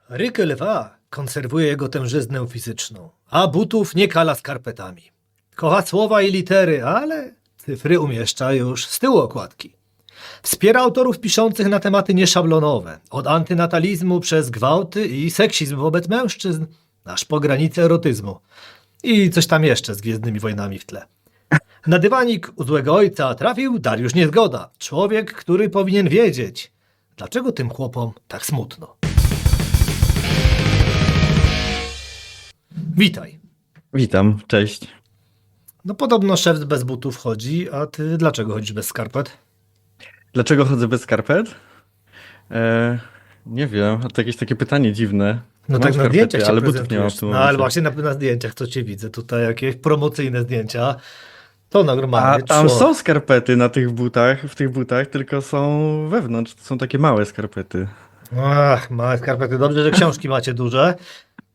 Rykę lwa konserwuje jego tężyznę fizyczną, a butów nie kala skarpetami. Kocha słowa i litery, ale cyfry umieszcza już z tyłu okładki. Wspiera autorów piszących na tematy nieszablonowe, od antynatalizmu przez gwałty i seksizm wobec mężczyzn, aż po granicę erotyzmu. I coś tam jeszcze z Gwiezdnymi Wojnami w tle. Na dywanik u złego ojca trafił Dariusz Niezgoda, człowiek, który powinien wiedzieć, dlaczego tym chłopom tak smutno. Witaj. Witam, cześć. No podobno szef bez butów chodzi, a ty dlaczego chodzisz bez skarpet? Dlaczego chodzę bez skarpet? Nie wiem, to jakieś takie pytanie dziwne. No Mam tak na skarpety, zdjęciach się ale butów nie mam w prezentujesz. tym No ale momencie. właśnie na zdjęciach, co cię widzę, tutaj jakieś promocyjne zdjęcia, to normalnie. A tam są skarpety na tych butach, w tych butach, tylko są wewnątrz, to są takie małe skarpety. Ach, małe skarpety. Dobrze, że książki macie duże.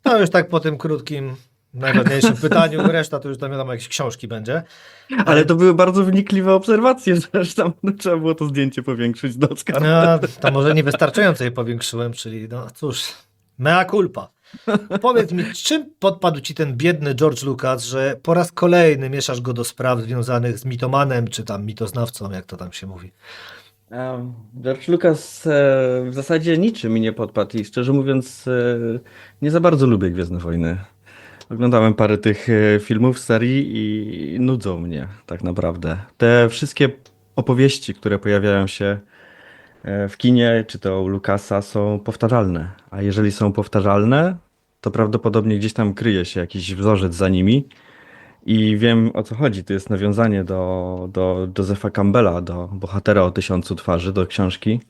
To już tak po tym krótkim, najważniejszym pytaniu, reszta to już tam wiadomo, jakieś książki będzie. Ale to były bardzo wnikliwe obserwacje, że tam trzeba było to zdjęcie powiększyć do skarpet. No, to może niewystarczająco je powiększyłem, czyli no cóż, mea culpa. Powiedz mi, czym podpadł ci ten biedny George Lucas, że po raz kolejny mieszasz go do spraw związanych z mitomanem, czy tam mitoznawcą, jak to tam się mówi? George Lucas w zasadzie niczym mi nie podpadł i szczerze mówiąc nie za bardzo lubię Gwiezdne Wojny. Oglądałem parę tych filmów, serii i nudzą mnie tak naprawdę. Te wszystkie opowieści, które pojawiają się w kinie, czy to u Lucasa, są powtarzalne. A jeżeli są powtarzalne, to prawdopodobnie gdzieś tam kryje się jakiś wzorzec za nimi. I wiem, o co chodzi. To jest nawiązanie do Josepha Campbella, do Bohatera o tysiącu twarzy, do książki,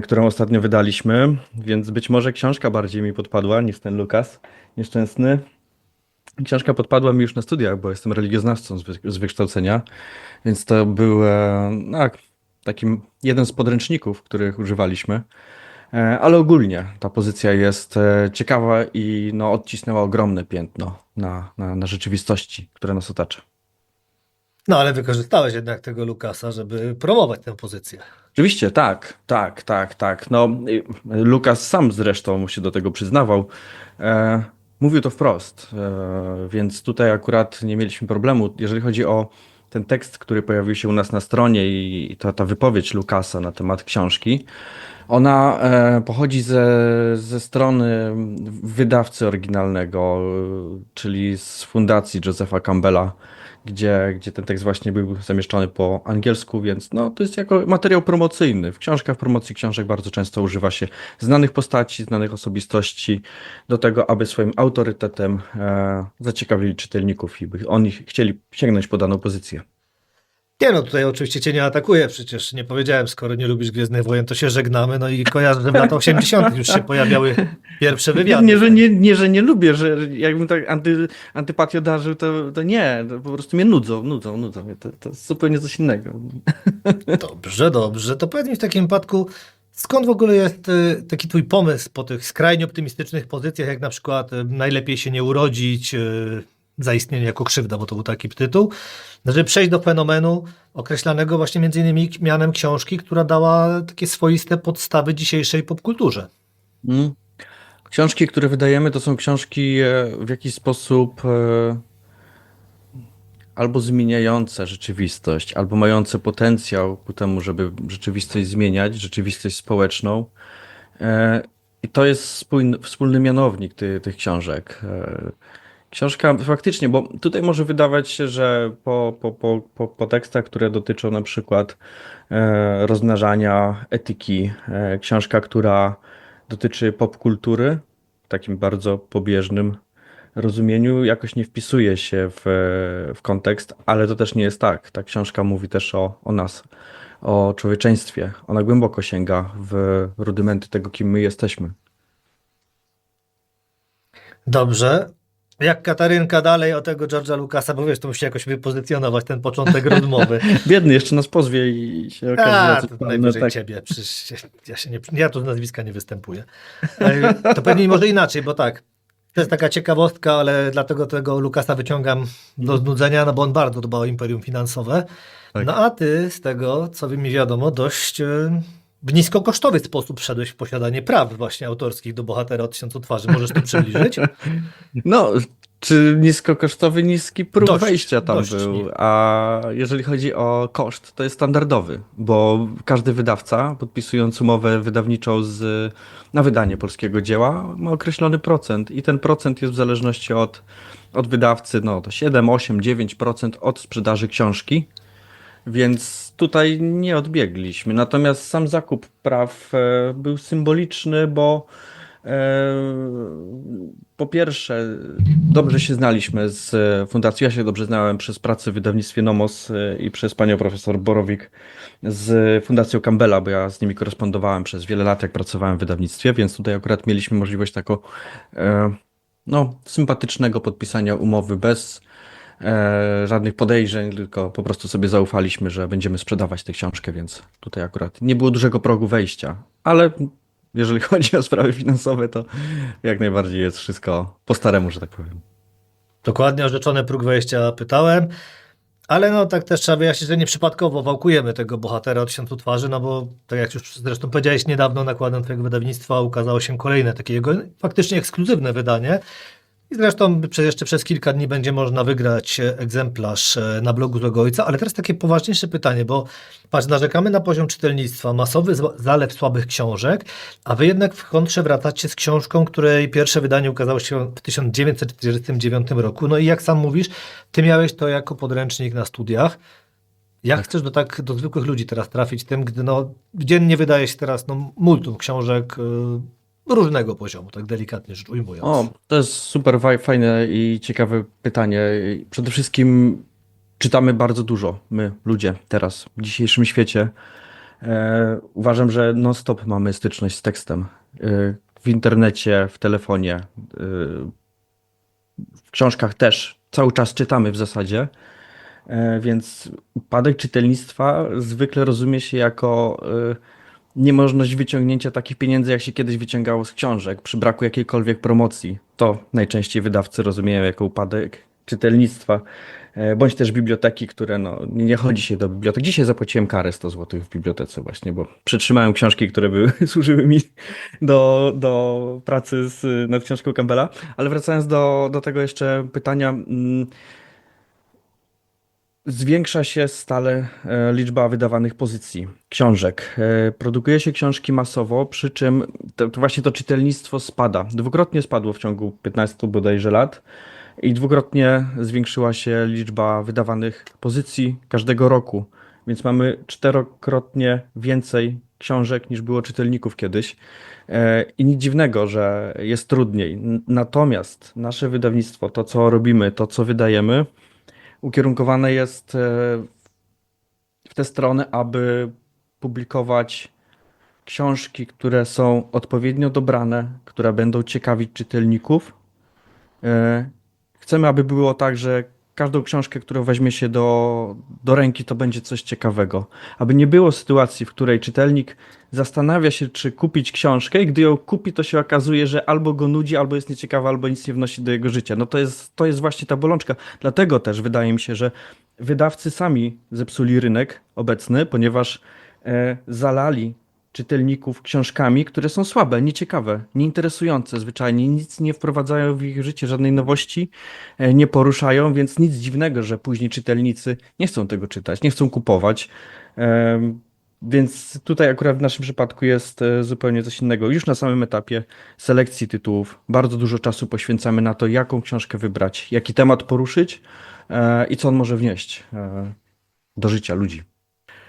którą ostatnio wydaliśmy. Więc być może książka bardziej mi podpadła niż ten Lucas nieszczęsny. Książka podpadła mi już na studiach, bo jestem religioznawcą z wykształcenia, więc to był takim jeden z podręczników, których używaliśmy. Ale ogólnie ta pozycja jest ciekawa i no, odcisnęła ogromne piętno na rzeczywistości, która nas otacza. No ale wykorzystałeś jednak tego Lucasa, żeby promować tę pozycję. Oczywiście, tak. No, Lucas sam zresztą się do tego przyznawał. Mówił to wprost, więc tutaj akurat nie mieliśmy problemu. Jeżeli chodzi o ten tekst, który pojawił się u nas na stronie i ta wypowiedź Lucasa na temat książki, ona pochodzi ze strony wydawcy oryginalnego, czyli z fundacji Josepha Campbella, gdzie ten tekst właśnie był zamieszczony po angielsku, więc no, to jest jako materiał promocyjny. W książkach, w promocji książek bardzo często używa się znanych postaci, znanych osobistości do tego, aby swoim autorytetem zaciekawili czytelników i by oni chcieli sięgnąć po daną pozycję. Nie no, tutaj oczywiście cię nie atakuję, przecież nie powiedziałem, skoro nie lubisz Gwiezdnych Wojen, to się żegnamy, no i kojarzę, że w latach 80. już się pojawiały pierwsze wywiady. Że nie lubię, że jakbym tak antypatię darzył, to nie, to po prostu mnie nudzą. To jest zupełnie coś innego. Dobrze, to powiedz mi w takim wypadku, skąd w ogóle jest taki twój pomysł po tych skrajnie optymistycznych pozycjach, jak na przykład najlepiej się nie urodzić, zaistnienie jako krzywda, bo to był taki tytuł, żeby przejść do fenomenu określanego właśnie między innymi mianem książki, która dała takie swoiste podstawy dzisiejszej popkulturze. Książki, które wydajemy, to są książki w jakiś sposób albo zmieniające rzeczywistość, albo mające potencjał ku temu, żeby rzeczywistość zmieniać, rzeczywistość społeczną. I to jest wspólny mianownik tych książek. Książka faktycznie, bo tutaj może wydawać się, że po tekstach, które dotyczą na przykład rozmnażania, etyki, książka, która dotyczy popkultury w takim bardzo pobieżnym rozumieniu, jakoś nie wpisuje się w kontekst, ale to też nie jest tak. Ta książka mówi też o nas, o człowieczeństwie. Ona głęboko sięga w rudymenty tego, kim my jesteśmy. Dobrze. Jak Katarynka dalej o tego George'a Lucasa, bo wiesz, to musi jakoś wypozycjonować ten początek rozmowy. Biedny jeszcze nas pozwie i się okaże, że To najwyżej ciebie, przecież ja tu z nazwiska nie występuję. To pewnie może inaczej, bo tak, to jest taka ciekawostka, ale dlatego tego Lucasa wyciągam do znudzenia, no bo on bardzo dba o imperium finansowe. Tak. No a ty z tego, co mi wiadomo, dość w niskokosztowy sposób wszedłeś w posiadanie praw właśnie autorskich do Bohatera o tysiącu twarzy. Możesz to przybliżyć? No, czy niskokosztowy, niski próg Dość, wejścia tam dość był, niski. a jeżeli chodzi o koszt, to jest standardowy, bo każdy wydawca, podpisując umowę wydawniczą na wydanie polskiego dzieła, ma określony procent i ten procent jest w zależności od wydawcy, no to 7, 8, 9% od sprzedaży książki. Więc tutaj nie odbiegliśmy. Natomiast sam zakup praw był symboliczny, bo po pierwsze, dobrze się znaliśmy z fundacją. Ja się dobrze znałem przez pracę w wydawnictwie Nomos i przez panią profesor Borowik z Fundacją Campbella, bo ja z nimi korespondowałem przez wiele lat, jak pracowałem w wydawnictwie, więc tutaj akurat mieliśmy możliwość taką no, sympatycznego podpisania umowy bez żadnych podejrzeń, tylko po prostu sobie zaufaliśmy, że będziemy sprzedawać tę książkę, więc tutaj akurat nie było dużego progu wejścia. Ale jeżeli chodzi o sprawy finansowe, to jak najbardziej jest wszystko po staremu, że tak powiem. Dokładnie o rzeczony próg wejścia pytałem, ale no tak też trzeba wyjaśnić, że nieprzypadkowo wałkujemy tego Bohatera o tysiącu twarzy, no bo tak jak już zresztą powiedziałeś, niedawno nakładem twojego wydawnictwa ukazało się kolejne takie jego faktycznie ekskluzywne wydanie. I zresztą jeszcze przez kilka dni będzie można wygrać egzemplarz na blogu Złego Ojca, ale teraz takie poważniejsze pytanie, bo patrz, narzekamy na poziom czytelnictwa, masowy zalew słabych książek, a wy jednak w kontrze wracacie z książką, której pierwsze wydanie ukazało się w 1949 roku. No i jak sam mówisz, ty miałeś to jako podręcznik na studiach. Jak chcesz do zwykłych ludzi teraz trafić tym, gdy no, dziennie wydaje się teraz no, multum książek różnego poziomu, tak delikatnie rzecz ujmując. O, to jest super fajne i ciekawe pytanie. Przede wszystkim czytamy bardzo dużo, my, ludzie, teraz, w dzisiejszym świecie. Uważam, że non-stop mamy styczność z tekstem. W internecie, w telefonie, w książkach też. Cały czas czytamy w zasadzie. Więc upadek czytelnictwa zwykle rozumie się jako niemożność wyciągnięcia takich pieniędzy, jak się kiedyś wyciągało z książek, przy braku jakiejkolwiek promocji. To najczęściej wydawcy rozumieją jako upadek czytelnictwa, bądź też biblioteki, które no, nie chodzi się do bibliotek. Dzisiaj zapłaciłem karę 100 zł w bibliotece właśnie, bo przetrzymałem książki, które służyły mi do pracy nad książką Campbella. Ale wracając do tego jeszcze pytania, zwiększa się stale liczba wydawanych pozycji książek. Produkuje się książki masowo, przy czym to właśnie to czytelnictwo spada. Dwukrotnie spadło w ciągu 15 bodajże lat i dwukrotnie zwiększyła się liczba wydawanych pozycji każdego roku. Więc mamy czterokrotnie więcej książek niż było czytelników kiedyś. I nic dziwnego, że jest trudniej. Natomiast nasze wydawnictwo, to co robimy, to co wydajemy, ukierunkowane jest w tę stronę, aby publikować książki, które są odpowiednio dobrane, które będą ciekawić czytelników. Chcemy, aby było tak, że każdą książkę, którą weźmie się do ręki, to będzie coś ciekawego. Aby nie było sytuacji, w której czytelnik zastanawia się, czy kupić książkę i gdy ją kupi, to się okazuje, że albo go nudzi, albo jest nieciekawa, albo nic nie wnosi do jego życia. No to jest właśnie ta bolączka. Dlatego też wydaje mi się, że wydawcy sami zepsuli rynek obecny, ponieważ zalali czytelników książkami, które są słabe, nieciekawe, nieinteresujące zwyczajnie, nic nie wprowadzają w ich życie, żadnej nowości nie poruszają, więc nic dziwnego, że później czytelnicy nie chcą tego czytać, nie chcą kupować. Więc tutaj akurat w naszym przypadku jest zupełnie coś innego. Już na samym etapie selekcji tytułów bardzo dużo czasu poświęcamy na to, jaką książkę wybrać, jaki temat poruszyć i co on może wnieść do życia ludzi.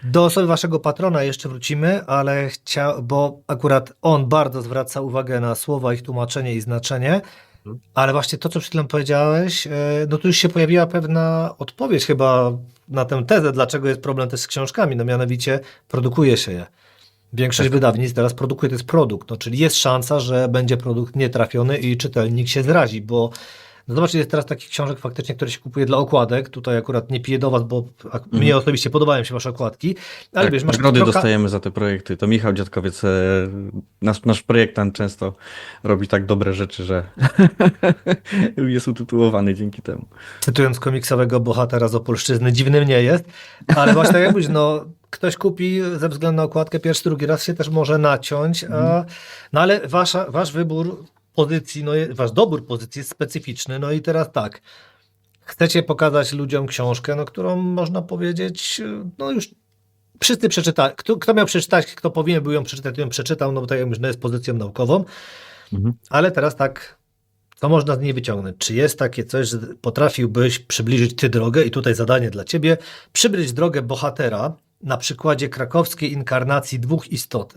Do osoby waszego patrona jeszcze wrócimy, ale bo akurat on bardzo zwraca uwagę na słowa, ich tłumaczenie i znaczenie, ale właśnie to, co przed chwilą powiedziałeś, no tu już się pojawiła pewna odpowiedź chyba na tę tezę, dlaczego jest problem też z książkami, no mianowicie produkuje się je. Większość wydawnictw teraz produkuje, to jest produkt, no czyli jest szansa, że będzie produkt nietrafiony i czytelnik się zrazi, bo no zobacz, jest teraz takich książek faktycznie, które się kupuje dla okładek. Tutaj akurat nie piję do was, bo mnie osobiście podobają się wasze okładki. Ale Tak, wiesz, masz nagrody trochę... dostajemy za te projekty. To Michał Dziadkowiec, nasz projektant często robi tak dobre rzeczy, że jest utytułowany dzięki temu. Cytując komiksowego bohatera z Opolszczyzny, dziwnym nie jest, ale właśnie tak jak mówisz, no ktoś kupi ze względu na okładkę pierwszy, drugi raz się też może naciąć, no ale wasz wybór pozycji, no, wasz dobór pozycji jest specyficzny, no i teraz tak, chcecie pokazać ludziom książkę, no, którą można powiedzieć, no już wszyscy przeczytali. Kto miał przeczytać, kto powinien był ją przeczytać, to ją przeczytał, no bo tak jak mówisz, no jest pozycją naukową. Ale teraz tak, co można z niej wyciągnąć? Czy jest takie coś, że potrafiłbyś przybliżyć ty drogę i tutaj zadanie dla ciebie, przybliżyć drogę bohatera na przykładzie krakowskiej inkarnacji dwóch istot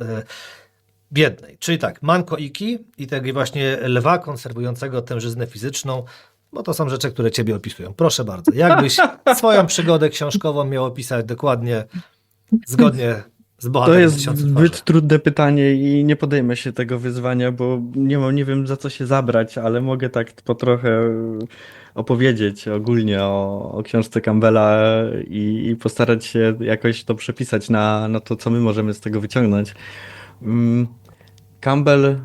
w jednej. Czyli tak, Manko Iki i tego właśnie lwa konserwującego tężyznę fizyczną, bo to są rzeczy, które ciebie opisują. Proszę bardzo, jakbyś swoją przygodę książkową miał opisać dokładnie, zgodnie z To bohaterem jest Tysiąca zbyt Twarzy. trudne pytanie i nie podejmę się tego wyzwania, bo nie wiem za co się zabrać, ale mogę tak po trochę opowiedzieć ogólnie o książce Campbella i postarać się jakoś to przepisać na to, co my możemy z tego wyciągnąć. Campbell,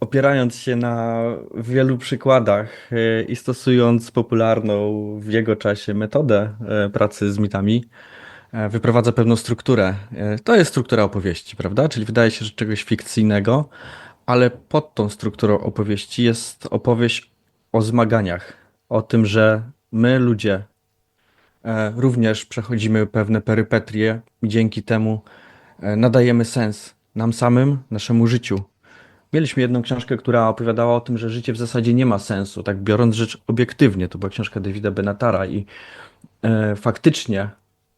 opierając się na wielu przykładach i stosując popularną w jego czasie metodę pracy z mitami, wyprowadza pewną strukturę. To jest struktura opowieści, prawda? Czyli wydaje się, że czegoś fikcyjnego, ale pod tą strukturą opowieści jest opowieść o zmaganiach, o tym, że my, ludzie, również przechodzimy pewne perypetie i dzięki temu nadajemy sens nam samym, naszemu życiu. Mieliśmy jedną książkę, która opowiadała o tym, że życie w zasadzie nie ma sensu, tak biorąc rzecz obiektywnie. To była książka Davida Benatara i faktycznie,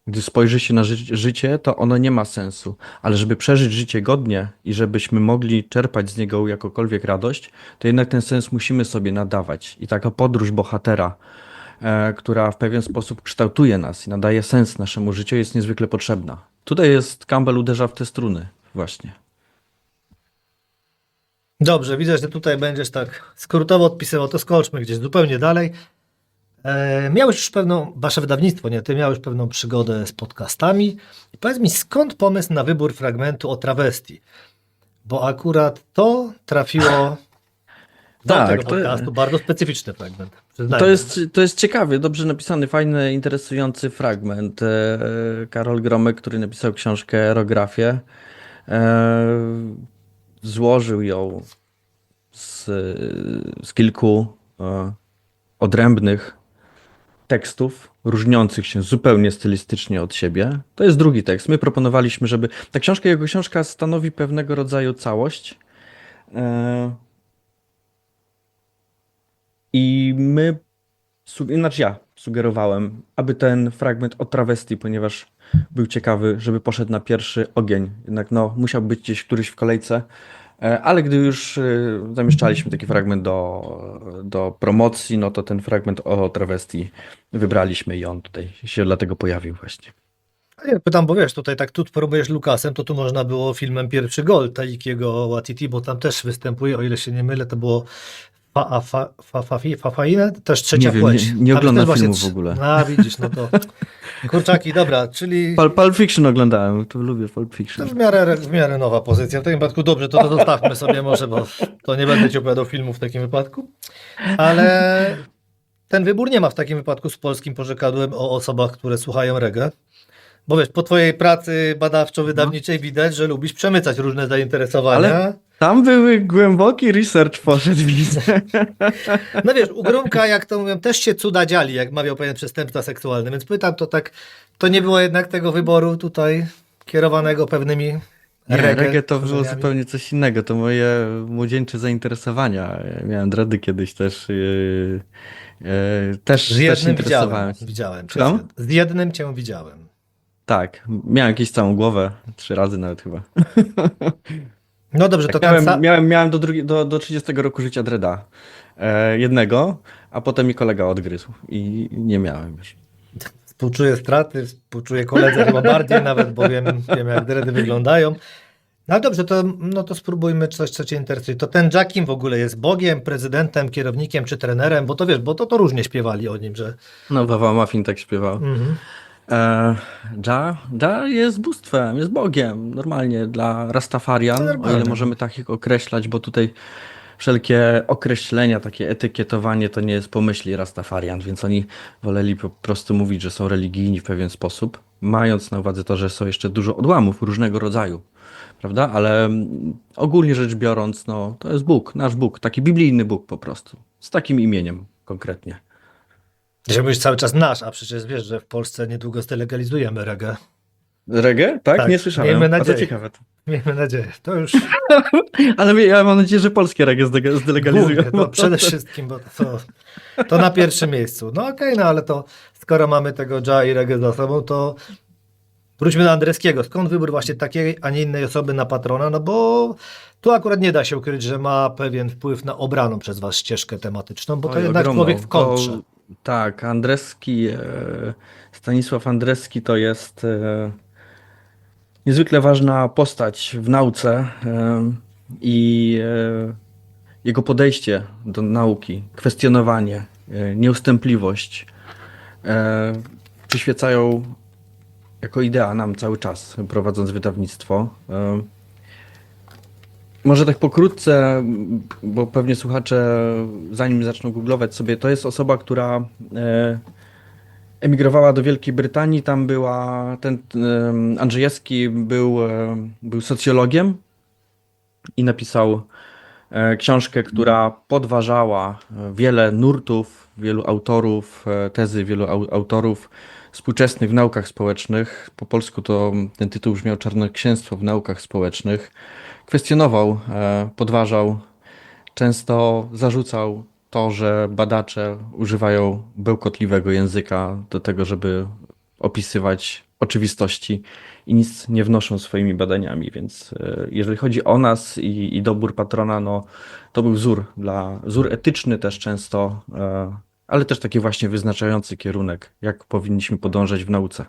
gdy spojrzy się na życie, to ono nie ma sensu, ale żeby przeżyć życie godnie i żebyśmy mogli czerpać z niego jakąkolwiek radość, to jednak ten sens musimy sobie nadawać. I taka podróż bohatera, która w pewien sposób kształtuje nas i nadaje sens naszemu życiu, jest niezwykle potrzebna. Tutaj Campbell uderza w te struny właśnie. Dobrze, widzę, że tutaj będziesz tak skrótowo odpisywał, to skoczmy gdzieś zupełnie dalej. Miałeś już pewną, wasze wydawnictwo, nie ty, miałeś pewną przygodę z podcastami. I powiedz mi, skąd pomysł na wybór fragmentu o trawestii? Bo akurat to trafiło do Tak, tego to- podcastu, bardzo specyficzny fragment. Przyznaję. To jest ciekawy, dobrze napisany, fajny, interesujący fragment. Karol Gromek, który napisał książkę Aerografię, złożył ją z kilku odrębnych tekstów, różniących się zupełnie stylistycznie od siebie. To jest drugi tekst. My proponowaliśmy, żeby ta książka, jego książka stanowi pewnego rodzaju całość. I znaczy ja sugerowałem, aby ten fragment o trawestii, ponieważ był ciekawy, żeby poszedł na pierwszy ogień. Jednak no, musiał być gdzieś któryś w kolejce. Ale gdy już zamieszczaliśmy taki fragment do promocji, no to ten fragment o trawestii wybraliśmy i on tutaj się dlatego pojawił właśnie. A nie, pytam, bo wiesz, tutaj tak tu próbujesz Lukasem, to tu można było filmem Pierwszy Gol Taikiego Waititi, bo tam też występuje, o ile się nie mylę, to było Fafainę, też trzecia Nie wiem, płeć. nie Tam oglądam też właśnie filmów w ogóle. A, widzisz, no to kurczaki, dobra, czyli Pulp Fiction oglądałem, to lubię Pulp to Fiction. w miarę nowa pozycja. W takim wypadku dobrze, to zostawmy sobie może, bo to nie będę ci opowiadał filmów w takim wypadku. Ale ten wybór nie ma w takim wypadku z polskim porzekadłem o osobach, które słuchają reggae. Bo wiesz, po twojej pracy badawczo-wydawniczej widać, że lubisz przemycać różne zainteresowania. Ale tam były głęboki research poszedł, widzę. No wiesz, u Grumka, jak to mówią, też się cuda dziali, jak mawiał pewien przestępca seksualny. Więc pytam, to tak, to nie było jednak tego wyboru tutaj kierowanego pewnymi Nie, reggae to było tworzeniami? zupełnie coś innego. To moje młodzieńcze zainteresowania. Miałem dredy kiedyś też. Też Z jednym interesowałem się. widziałem. Słucham? Z jednym cię widziałem. Tak, miałem jakieś całą głowę, 3 razy nawet chyba. No dobrze, to Tak, ten miałem do 30 roku życia dreda. Jednego, a potem mi kolega odgryzł i nie miałem już. współczuję straty, współczuję koledze chyba bardziej nawet, bo wiem jak dredy wyglądają. No dobrze, to, no to spróbujmy coś, co cię interesuje. To ten Jackim w ogóle jest Bogiem, prezydentem, kierownikiem czy trenerem? Bo to wiesz, bo to różnie śpiewali o nim, że... No, Wawa Muffin tak śpiewał. Mhm. Jah jest bóstwem, jest Bogiem, normalnie dla Rastafarian, To o normalne. ile możemy takich określać, bo tutaj wszelkie określenia, takie etykietowanie to nie jest pomyśli Rastafarian, więc oni woleli po prostu mówić, że są religijni w pewien sposób. mając na uwadze to, że są jeszcze dużo odłamów różnego rodzaju, prawda? Ale ogólnie rzecz biorąc, no, to jest Bóg, nasz Bóg, taki biblijny Bóg po prostu, z takim imieniem konkretnie. Że mówisz cały czas nasz, a przecież wiesz, że w Polsce niedługo zdelegalizujemy reggae. Reggae? Tak? Tak, Nie słyszałem. miejmy A to nadzieję. ciekawe. Miejmy nadzieję. To już Ale ja mam nadzieję, że polskie reggae zdelegalizują. głównie, no przede wszystkim, bo to na pierwszym miejscu. No okej, no ale to skoro mamy tego Dża i reggae za sobą, to wróćmy do Andreskiego. Skąd wybór właśnie takiej, a nie innej osoby na patrona? No bo tu akurat nie da się ukryć, że ma pewien wpływ na obraną przez was ścieżkę tematyczną, bo to Oj, jednak ogromną. człowiek w kontrze. Tak, Andreski, Stanisław Andreski to jest niezwykle ważna postać w nauce i jego podejście do nauki, kwestionowanie, nieustępliwość przyświecają jako idea nam cały czas, prowadząc wydawnictwo. Może tak pokrótce, bo pewnie słuchacze, zanim zaczną googlować sobie, to jest osoba, która emigrowała do Wielkiej Brytanii. Tam była, ten Andrzejewski był socjologiem i napisał książkę, która podważała wiele nurtów, wielu autorów, tezy wielu autorów współczesnych w naukach społecznych. Po polsku to ten tytuł brzmiał Czarnoksięstwo w naukach społecznych. Kwestionował, podważał, często zarzucał to, że badacze używają bełkotliwego języka do tego, żeby opisywać oczywistości i nic nie wnoszą swoimi badaniami. Więc jeżeli chodzi o nas i dobór patrona, no to był wzór etyczny też często, ale też taki właśnie wyznaczający kierunek, jak powinniśmy podążać w nauce.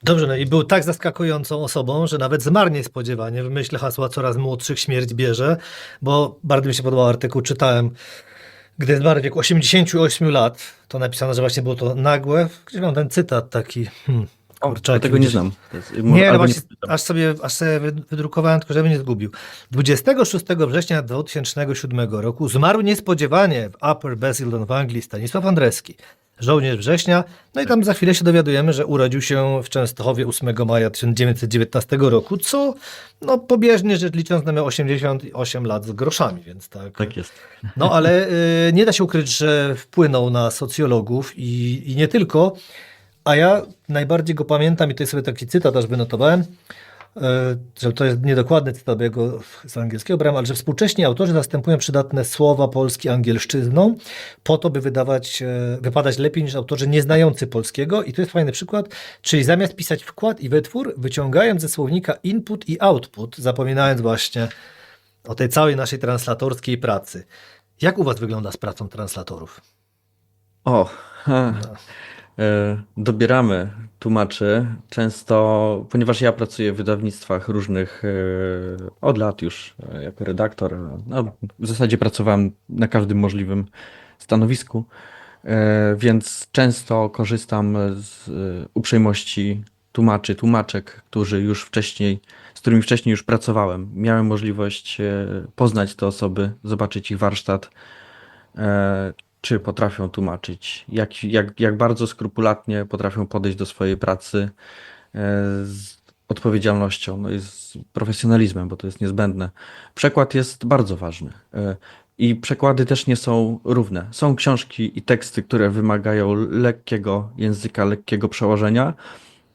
Dobrze, no i był tak zaskakującą osobą, że nawet zmarł niespodziewanie. W myśl hasła coraz młodszych śmierć bierze, bo bardzo mi się podobał artykuł, czytałem, gdy zmarł w wieku 88 lat, to napisano, że właśnie było to nagłe. Gdzieś mam ten cytat taki. O, Kurczaki, tego nie widzisz? znam. To jest, Nie, no albo właśnie, czytam. aż sobie wydrukowałem, tylko żeby nie zgubił. 26 września 2007 roku zmarł niespodziewanie w Upper Basildon w Anglii Stanisław Andreski, żołnierz września. No i tam za chwilę się dowiadujemy, że urodził się w Częstochowie 8 maja 1919 roku, co no pobieżnie rzecz licząc no miał 88 lat z groszami, więc tak. Tak jest. No ale nie da się ukryć, że wpłynął na socjologów i nie tylko. A ja najbardziej go pamiętam, i to jest sobie taki cytat, aż wynotowałem, że to jest niedokładny cytat, bo ja go z angielskiego brałem, ale że współcześni autorzy zastępują przydatne słowa polskie angielszczyzną, po to, by wypadać lepiej niż autorzy nieznający polskiego. I to jest fajny przykład, czyli zamiast pisać wkład i wytwór, wyciągając ze słownika input i output, zapominając właśnie o tej całej naszej translatorskiej pracy. Jak u was wygląda z pracą translatorów? Dobieramy tłumaczy często, ponieważ ja pracuję w wydawnictwach różnych od lat już jako redaktor. No, w zasadzie pracowałem na każdym możliwym stanowisku, więc często korzystam z uprzejmości tłumaczek, którzy już wcześniej, z którymi wcześniej już pracowałem. Miałem możliwość poznać te osoby, zobaczyć ich warsztat, czy potrafią tłumaczyć, jak bardzo skrupulatnie potrafią podejść do swojej pracy z odpowiedzialnością, no i z profesjonalizmem, bo to jest niezbędne. Przekład jest bardzo ważny i przekłady też nie są równe. Są książki i teksty, które wymagają lekkiego języka, lekkiego przełożenia,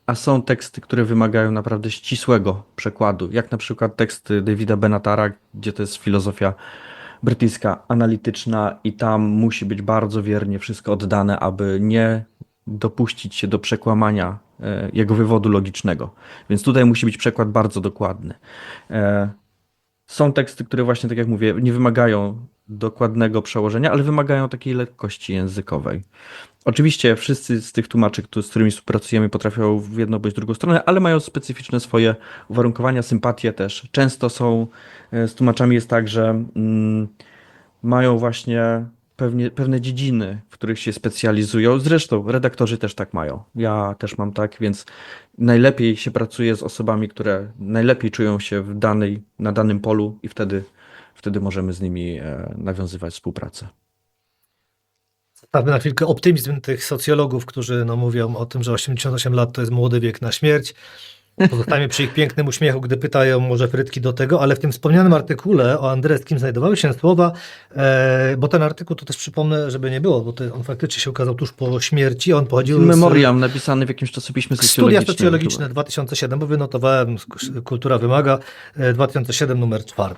a są teksty, które wymagają naprawdę ścisłego przekładu, jak na przykład teksty Davida Benatara, gdzie to jest filozofia brytyjska, analityczna i tam musi być bardzo wiernie wszystko oddane, aby nie dopuścić się do przekłamania jego wywodu logicznego. Więc tutaj musi być przekład bardzo dokładny. Są teksty, które właśnie, tak jak mówię, nie wymagają dokładnego przełożenia, ale wymagają takiej lekkości językowej. Oczywiście wszyscy z tych tłumaczy, z którymi współpracujemy, potrafią w jedną bądź drugą stronę, ale mają specyficzne swoje uwarunkowania, sympatie też. Często z tłumaczami jest tak, że mają właśnie pewne dziedziny, w których się specjalizują. Zresztą redaktorzy też tak mają. Ja też mam tak, więc najlepiej się pracuje z osobami, które najlepiej czują się na danym polu i wtedy możemy z nimi nawiązywać współpracę. Zostawmy na chwilkę optymizm tych socjologów, którzy no, mówią o tym, że 88 lat to jest młody wiek na śmierć. Pozostajemy przy ich pięknym uśmiechu, gdy pytają może frytki do tego, ale w tym wspomnianym artykule o Andreskim znajdowały się słowa, bo ten artykuł, to też przypomnę, żeby nie było, bo on faktycznie się ukazał tuż po śmierci, on pochodził In memoriam napisany w jakimś czasopiśmie Studia socjologicznym. socjologiczne 2007, bo wynotowałem, Kultura Wymaga, 2007 numer 4,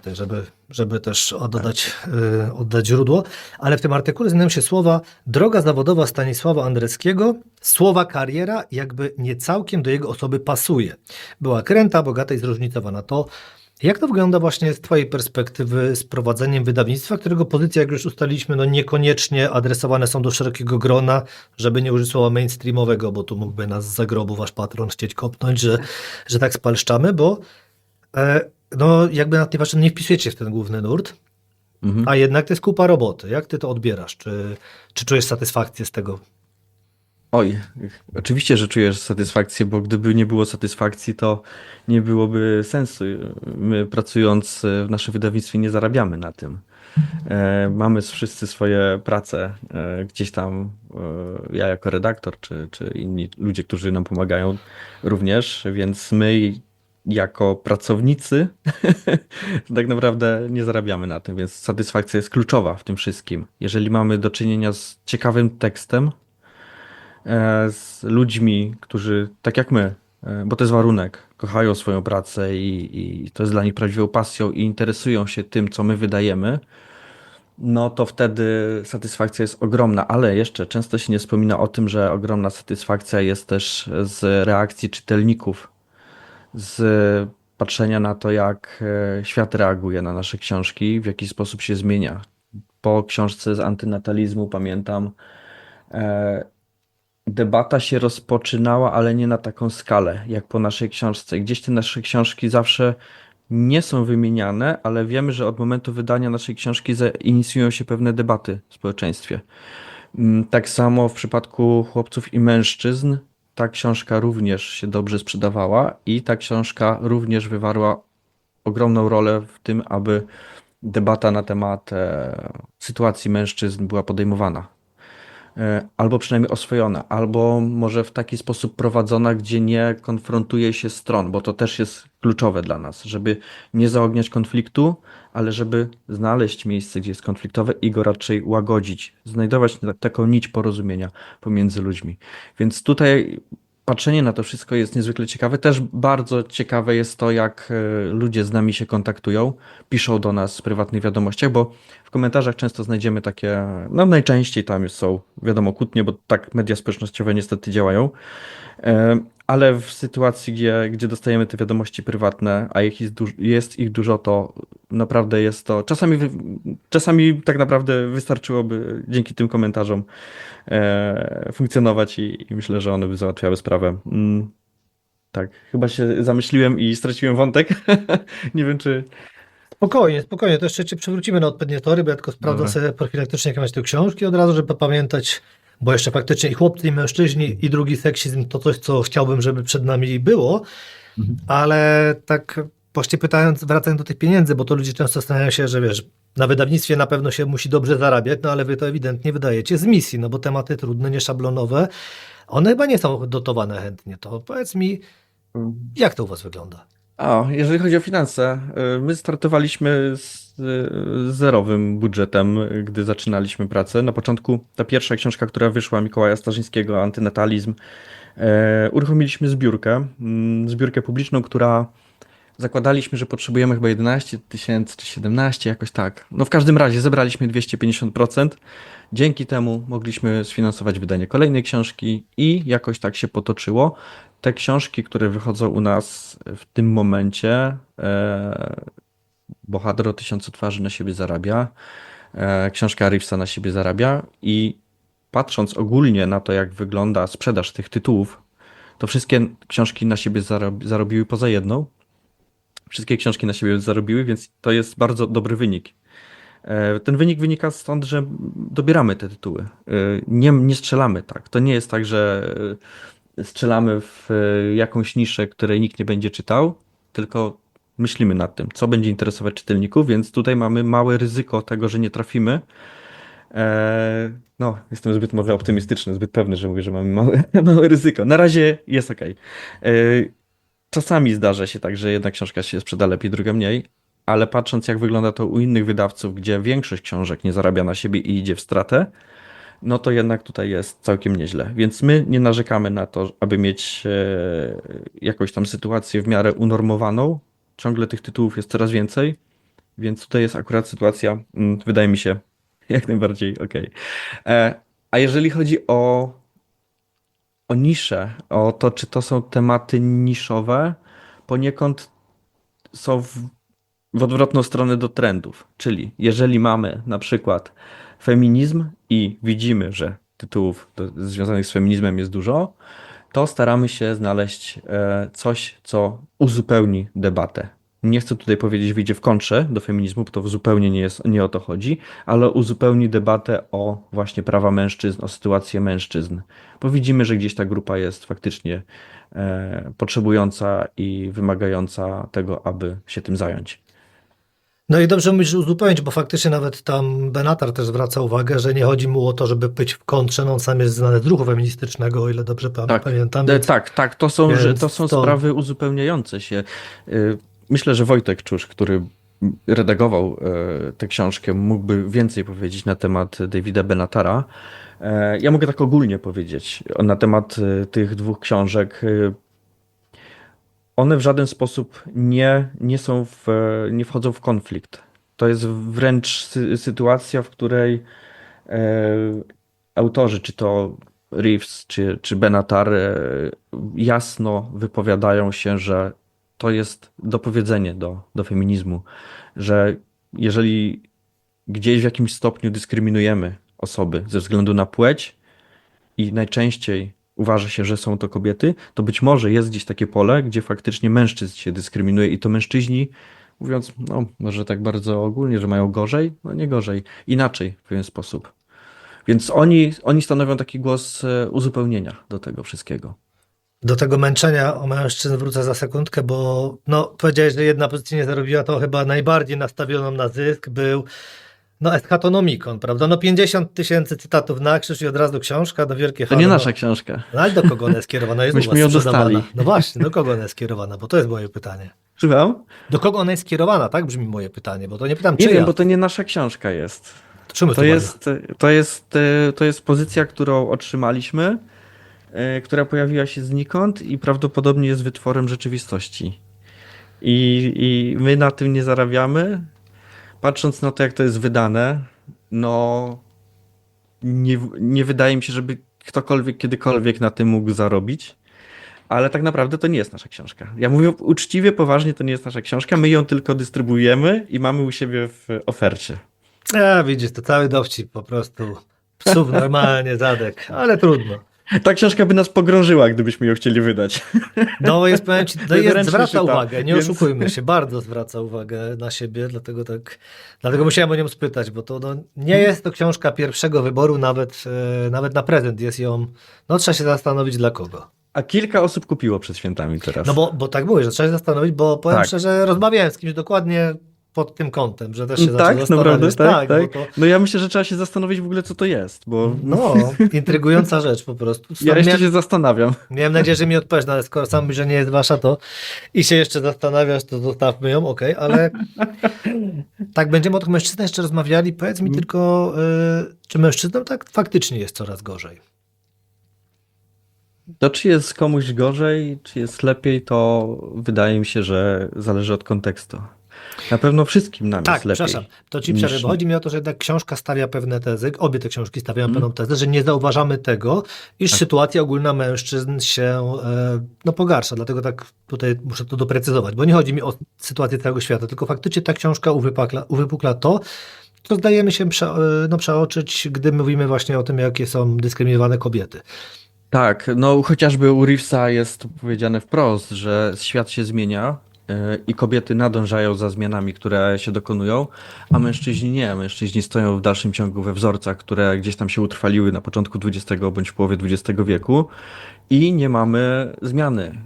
żeby też oddać źródło. Ale w tym artykule znajdują się słowa droga zawodowa Stanisława Andreckiego, słowa kariera jakby nie całkiem do jego osoby pasuje. Była kręta, bogata i zróżnicowana. To jak to wygląda właśnie z twojej perspektywy z prowadzeniem wydawnictwa, którego pozycje, jak już ustaliliśmy, no niekoniecznie adresowane są do szerokiego grona, żeby nie użyć słowa mainstreamowego, bo tu mógłby nas z zagrobu wasz patron chcieć kopnąć, że tak spalszczamy, bo no jakby na tej waszym nie wpisujecie w ten główny nurt, a jednak to jest kupa roboty. Jak ty to odbierasz? Czy czujesz satysfakcję z tego? Oj, oczywiście, że czujesz satysfakcję, bo gdyby nie było satysfakcji, to nie byłoby sensu. My pracując w naszym wydawnictwie nie zarabiamy na tym. Mamy wszyscy swoje prace gdzieś tam, ja jako redaktor, czy inni ludzie, którzy nam pomagają również, więc my jako pracownicy tak naprawdę nie zarabiamy na tym, więc satysfakcja jest kluczowa w tym wszystkim. Jeżeli mamy do czynienia z ciekawym tekstem, z ludźmi, którzy tak jak my, bo to jest warunek, kochają swoją pracę i to jest dla nich prawdziwą pasją i interesują się tym, co my wydajemy, no to wtedy satysfakcja jest ogromna, ale jeszcze często się nie wspomina o tym, że ogromna satysfakcja jest też z reakcji czytelników, z patrzenia na to, jak świat reaguje na nasze książki, w jaki sposób się zmienia. Po książce z antynatalizmu pamiętam, debata się rozpoczynała, ale nie na taką skalę, jak po naszej książce. Gdzieś te nasze książki zawsze nie są wymieniane, ale wiemy, że od momentu wydania naszej książki inicjują się pewne debaty w społeczeństwie. Tak samo w przypadku chłopców i mężczyzn ta książka również się dobrze sprzedawała i ta książka również wywarła ogromną rolę w tym, aby debata na temat sytuacji mężczyzn była podejmowana. Albo przynajmniej oswojona, albo może w taki sposób prowadzona, gdzie nie konfrontuje się stron, bo to też jest kluczowe dla nas, żeby nie zaogniać konfliktu, ale żeby znaleźć miejsce, gdzie jest konfliktowe i go raczej łagodzić, znajdować taką nić porozumienia pomiędzy ludźmi. Więc tutaj patrzenie na to wszystko jest niezwykle ciekawe. Też bardzo ciekawe jest to, jak ludzie z nami się kontaktują, piszą do nas w prywatnych wiadomościach, bo w komentarzach często znajdziemy takie, no najczęściej tam już są, wiadomo, kłótnie, bo tak media społecznościowe niestety działają, ale w sytuacji, gdzie dostajemy te wiadomości prywatne, a jest ich dużo, to naprawdę jest to, czasami tak naprawdę wystarczyłoby dzięki tym komentarzom funkcjonować i myślę, że one by załatwiały sprawę. Tak, chyba się zamyśliłem i straciłem wątek. Nie wiem, czy... Spokojnie, spokojnie, to jeszcze cię przewrócimy na odpowiednie tory, bo ja tylko sprawdzam Dobra. sobie profilaktycznie, jakie masz te książki od razu, żeby pamiętać, bo jeszcze faktycznie i chłopcy, i mężczyźni, i drugi seksizm to coś, co chciałbym, żeby przed nami było, ale tak właśnie wracając do tych pieniędzy, bo to ludzie często zastanawiają się, że wiesz, na wydawnictwie na pewno się musi dobrze zarabiać, no ale wy to ewidentnie wydajecie z misji, no bo tematy trudne, nieszablonowe, one chyba nie są dotowane chętnie, to powiedz mi, jak to u was wygląda? Jeżeli chodzi o finanse, my startowaliśmy z zerowym budżetem, gdy zaczynaliśmy pracę. Na początku ta pierwsza książka, która wyszła, Mikołaja Starzyńskiego, Antynatalizm, uruchomiliśmy zbiórkę publiczną, która zakładaliśmy, że potrzebujemy chyba 11 tysięcy czy 17, jakoś tak. No w każdym razie zebraliśmy 250%. Dzięki temu mogliśmy sfinansować wydanie kolejnej książki i jakoś tak się potoczyło. Te książki, które wychodzą u nas w tym momencie, Bohater o tysiącu twarzy na siebie zarabia, książka Reevesa na siebie zarabia i patrząc ogólnie na to, jak wygląda sprzedaż tych tytułów, to wszystkie książki na siebie zarobiły poza jedną. Wszystkie książki na siebie zarobiły, więc to jest bardzo dobry wynik. Ten wynik wynika stąd, że dobieramy te tytuły. Nie strzelamy tak. To nie jest tak, że strzelamy w jakąś niszę, której nikt nie będzie czytał, tylko myślimy nad tym, co będzie interesować czytelników, więc tutaj mamy małe ryzyko tego, że nie trafimy. No, jestem zbyt może optymistyczny, zbyt pewny, że mówię, że mamy małe, małe ryzyko. Na razie jest okej. Czasami zdarza się tak, że jedna książka się sprzeda lepiej, druga mniej, ale patrząc jak wygląda to u innych wydawców, gdzie większość książek nie zarabia na siebie i idzie w stratę, no to jednak tutaj jest całkiem nieźle. Więc my nie narzekamy na to, aby mieć jakąś tam sytuację w miarę unormowaną. Ciągle tych tytułów jest coraz więcej, więc tutaj jest akurat sytuacja, wydaje mi się, jak najbardziej okej. A jeżeli chodzi o nisze, o to, czy to są tematy niszowe, poniekąd są w odwrotną stronę do trendów. Czyli jeżeli mamy na przykład feminizm i widzimy, że tytułów związanych z feminizmem jest dużo, to staramy się znaleźć coś, co uzupełni debatę. Nie chcę tutaj powiedzieć, wyjdzie w kontrze do feminizmu, bo to zupełnie nie o to chodzi, ale uzupełni debatę o właśnie prawa mężczyzn, o sytuację mężczyzn. Bo widzimy, że gdzieś ta grupa jest faktycznie potrzebująca i wymagająca tego, aby się tym zająć. No i dobrze mówisz, że uzupełnić, bo faktycznie nawet tam Benatar też zwraca uwagę, że nie chodzi mu o to, żeby być w kontrze, no on sam jest znany z ruchu feministycznego, o ile dobrze pamiętam. Więc, Tak, to są to sprawy uzupełniające się. Myślę, że Wojtek Czusz, który redagował tę książkę, mógłby więcej powiedzieć na temat Davida Benatara. Ja mogę tak ogólnie powiedzieć na temat tych dwóch książek. One w żaden sposób nie wchodzą w konflikt. To jest wręcz sytuacja, w której autorzy, czy to Reeves, czy Benatar, jasno wypowiadają się, że to jest dopowiedzenie do feminizmu, że jeżeli gdzieś w jakimś stopniu dyskryminujemy osoby ze względu na płeć i najczęściej uważa się, że są to kobiety, to być może jest gdzieś takie pole, gdzie faktycznie mężczyzn się dyskryminuje i to mężczyźni, mówiąc, no może tak bardzo ogólnie, że mają gorzej, no nie gorzej, inaczej w pewien sposób. Więc oni stanowią taki głos uzupełnienia do tego wszystkiego. do tego męczenia o mężczyzn wrócę za sekundkę, bo no, powiedziałeś, że jedna pozycja nie zarobiła, to chyba najbardziej nastawioną na zysk był no Eschatonomikon, prawda? No 50 000 cytatów na krzyż i od razu książka, do wielkie To nie halo. nasza książka. No ale do kogo ona jest kierowana? Jest u Myśmy was ją sprzedawana. dostali. No właśnie, do kogo ona jest kierowana? Bo to jest moje pytanie. Słucham? Do kogo ona jest kierowana? Tak brzmi moje pytanie, bo to nie pytam Nie czyja. wiem, bo to nie nasza książka jest. Czemu To jest pozycja, którą otrzymaliśmy, która pojawiła się znikąd i prawdopodobnie jest wytworem rzeczywistości. I my na tym nie zarabiamy. Patrząc na to, jak to jest wydane, no nie wydaje mi się, żeby ktokolwiek kiedykolwiek na tym mógł zarobić. Ale tak naprawdę to nie jest nasza książka. Ja mówię uczciwie, poważnie, to nie jest nasza książka. My ją tylko dystrybuujemy i mamy u siebie w ofercie. widzisz, to cały dowcip po prostu psów normalnie zadek, ale trudno. Ta książka by nas pogrążyła, gdybyśmy ją chcieli wydać. No jest, powiem ci, To jest ręcznie zwraca szyta, uwagę, nie więc- oszukujmy się, bardzo zwraca uwagę na siebie, dlatego musiałem o nią spytać, bo to no, nie jest to książka pierwszego wyboru, nawet na prezent jest ją, no trzeba się zastanowić dla kogo. A kilka osób kupiło przed świętami teraz. No bo tak mówię, że trzeba się zastanowić, bo powiem Tak. szczerze, rozmawiałem z kimś dokładnie pod tym kątem, że też się zaczął tak, naprawdę, zastanawiać. tak. Bo to, No ja myślę, że trzeba się zastanowić w ogóle, co to jest, bo no, intrygująca rzecz po prostu. ja jeszcze się zastanawiam. Miałem nadzieję, że mi odpowiesz, no ale skoro sam mówisz, że nie jest wasza, to i się jeszcze zastanawiasz, to zostawmy ją, okej, ale tak, będziemy o tych mężczyznach jeszcze rozmawiali. Powiedz mi tylko, czy mężczyznom tak faktycznie jest coraz gorzej? To czy jest komuś gorzej, czy jest lepiej, to wydaje mi się, że zależy od kontekstu. Na pewno wszystkim nam Tak, jest lepiej. przepraszam, to ci przerwę, niż- bo chodzi mi o to, że jednak książka stawia pewne tezy, obie te książki stawiają pewną tezę, że nie zauważamy tego, iż sytuacja ogólna mężczyzn się pogarsza, dlatego tak tutaj muszę to doprecyzować, bo nie chodzi mi o sytuację całego świata, tylko faktycznie ta książka uwypukla to, co zdajemy się przeoczyć, gdy mówimy właśnie o tym, jakie są dyskryminowane kobiety. Tak, no chociażby u Reevesa jest powiedziane wprost, że świat się zmienia i kobiety nadążają za zmianami, które się dokonują, a mężczyźni nie. Mężczyźni stoją w dalszym ciągu we wzorcach, które gdzieś tam się utrwaliły na początku XX bądź w połowie XX wieku i nie mamy zmiany.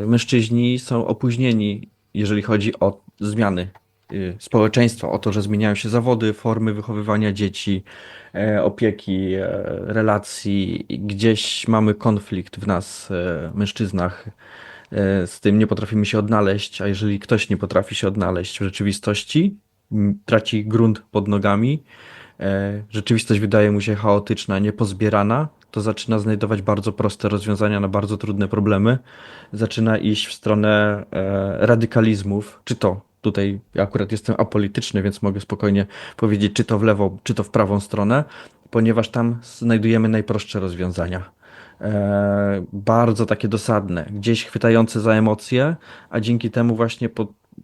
Mężczyźni są opóźnieni, jeżeli chodzi o zmiany społeczeństwa, o to, że zmieniają się zawody, formy wychowywania dzieci, opieki, relacji. I gdzieś mamy konflikt w nas, mężczyznach, z tym nie potrafimy się odnaleźć, a jeżeli ktoś nie potrafi się odnaleźć w rzeczywistości, traci grunt pod nogami, rzeczywistość wydaje mu się chaotyczna, niepozbierana, to zaczyna znajdować bardzo proste rozwiązania na bardzo trudne problemy. Zaczyna iść w stronę radykalizmów, czy to tutaj ja akurat jestem apolityczny, więc mogę spokojnie powiedzieć, czy to w lewo, czy to w prawą stronę, ponieważ tam znajdujemy najprostsze rozwiązania. Bardzo takie dosadne, gdzieś chwytające za emocje, a dzięki temu właśnie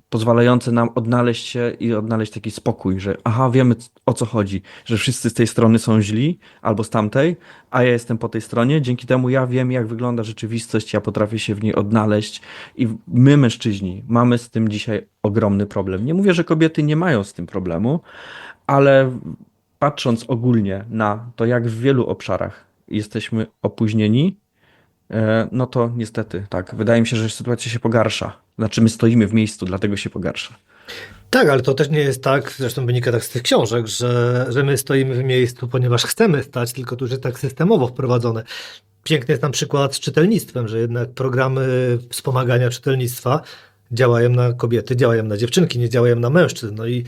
pozwalające nam odnaleźć się i odnaleźć taki spokój, że aha, wiemy o co chodzi, że wszyscy z tej strony są źli albo z tamtej, a ja jestem po tej stronie. Dzięki temu ja wiem, jak wygląda rzeczywistość, ja potrafię się w niej odnaleźć i my, mężczyźni, mamy z tym dzisiaj ogromny problem. Nie mówię, że kobiety nie mają z tym problemu, ale patrząc ogólnie na to, jak w wielu obszarach jesteśmy opóźnieni, no to niestety tak. Wydaje mi się, że sytuacja się pogarsza. Znaczy, my stoimy w miejscu, dlatego się pogarsza. Tak, ale to też nie jest tak, zresztą wynika tak z tych książek, że my stoimy w miejscu, ponieważ chcemy stać, tylko to już jest tak systemowo wprowadzone. Piękny jest tam przykład z czytelnictwem, że jednak programy wspomagania czytelnictwa działają na kobiety, działają na dziewczynki, nie działają na mężczyzn. No i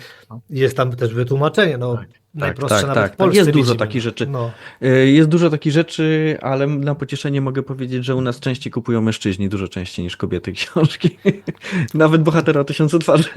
jest tam też wytłumaczenie, no najprostsze nawet w Polsce Jest dużo widzimy. takich rzeczy. No. Jest dużo takich rzeczy, ale na pocieszenie mogę powiedzieć, że u nas częściej kupują mężczyźni, dużo częściej niż kobiety książki. Nawet Bohatera o 1000 twarzy.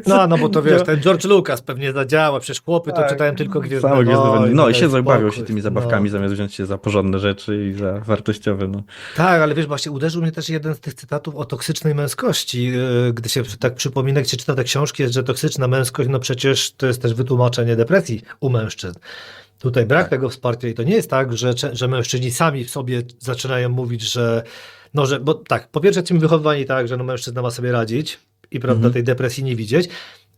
No, bo to wiesz, ten George Lucas pewnie zadziała, przecież chłopy to Tak. czytają tylko Gwiezdne Same Gwiezdne Wojny. No i daj siedzą, bawią się spokój. tymi zabawkami, No. zamiast wziąć się za porządne rzeczy i za wartościowe. No. Tak, ale wiesz, właśnie uderzył mnie też jeden z tych cytatów o toksycznej męskości. Gdy się tak przypomina, gdzie czyta te książki, jest, że toksyczna męskość, no przecież to jest też wytłumaczenie depresji u mężczyzn. Tutaj brak tego wsparcia i to nie jest tak, że mężczyźni sami w sobie zaczynają mówić, że no, że, bo tak, po pierwsze jesteśmy wychowywani tak, że no mężczyzna ma sobie radzić i prawda, tej depresji nie widzieć,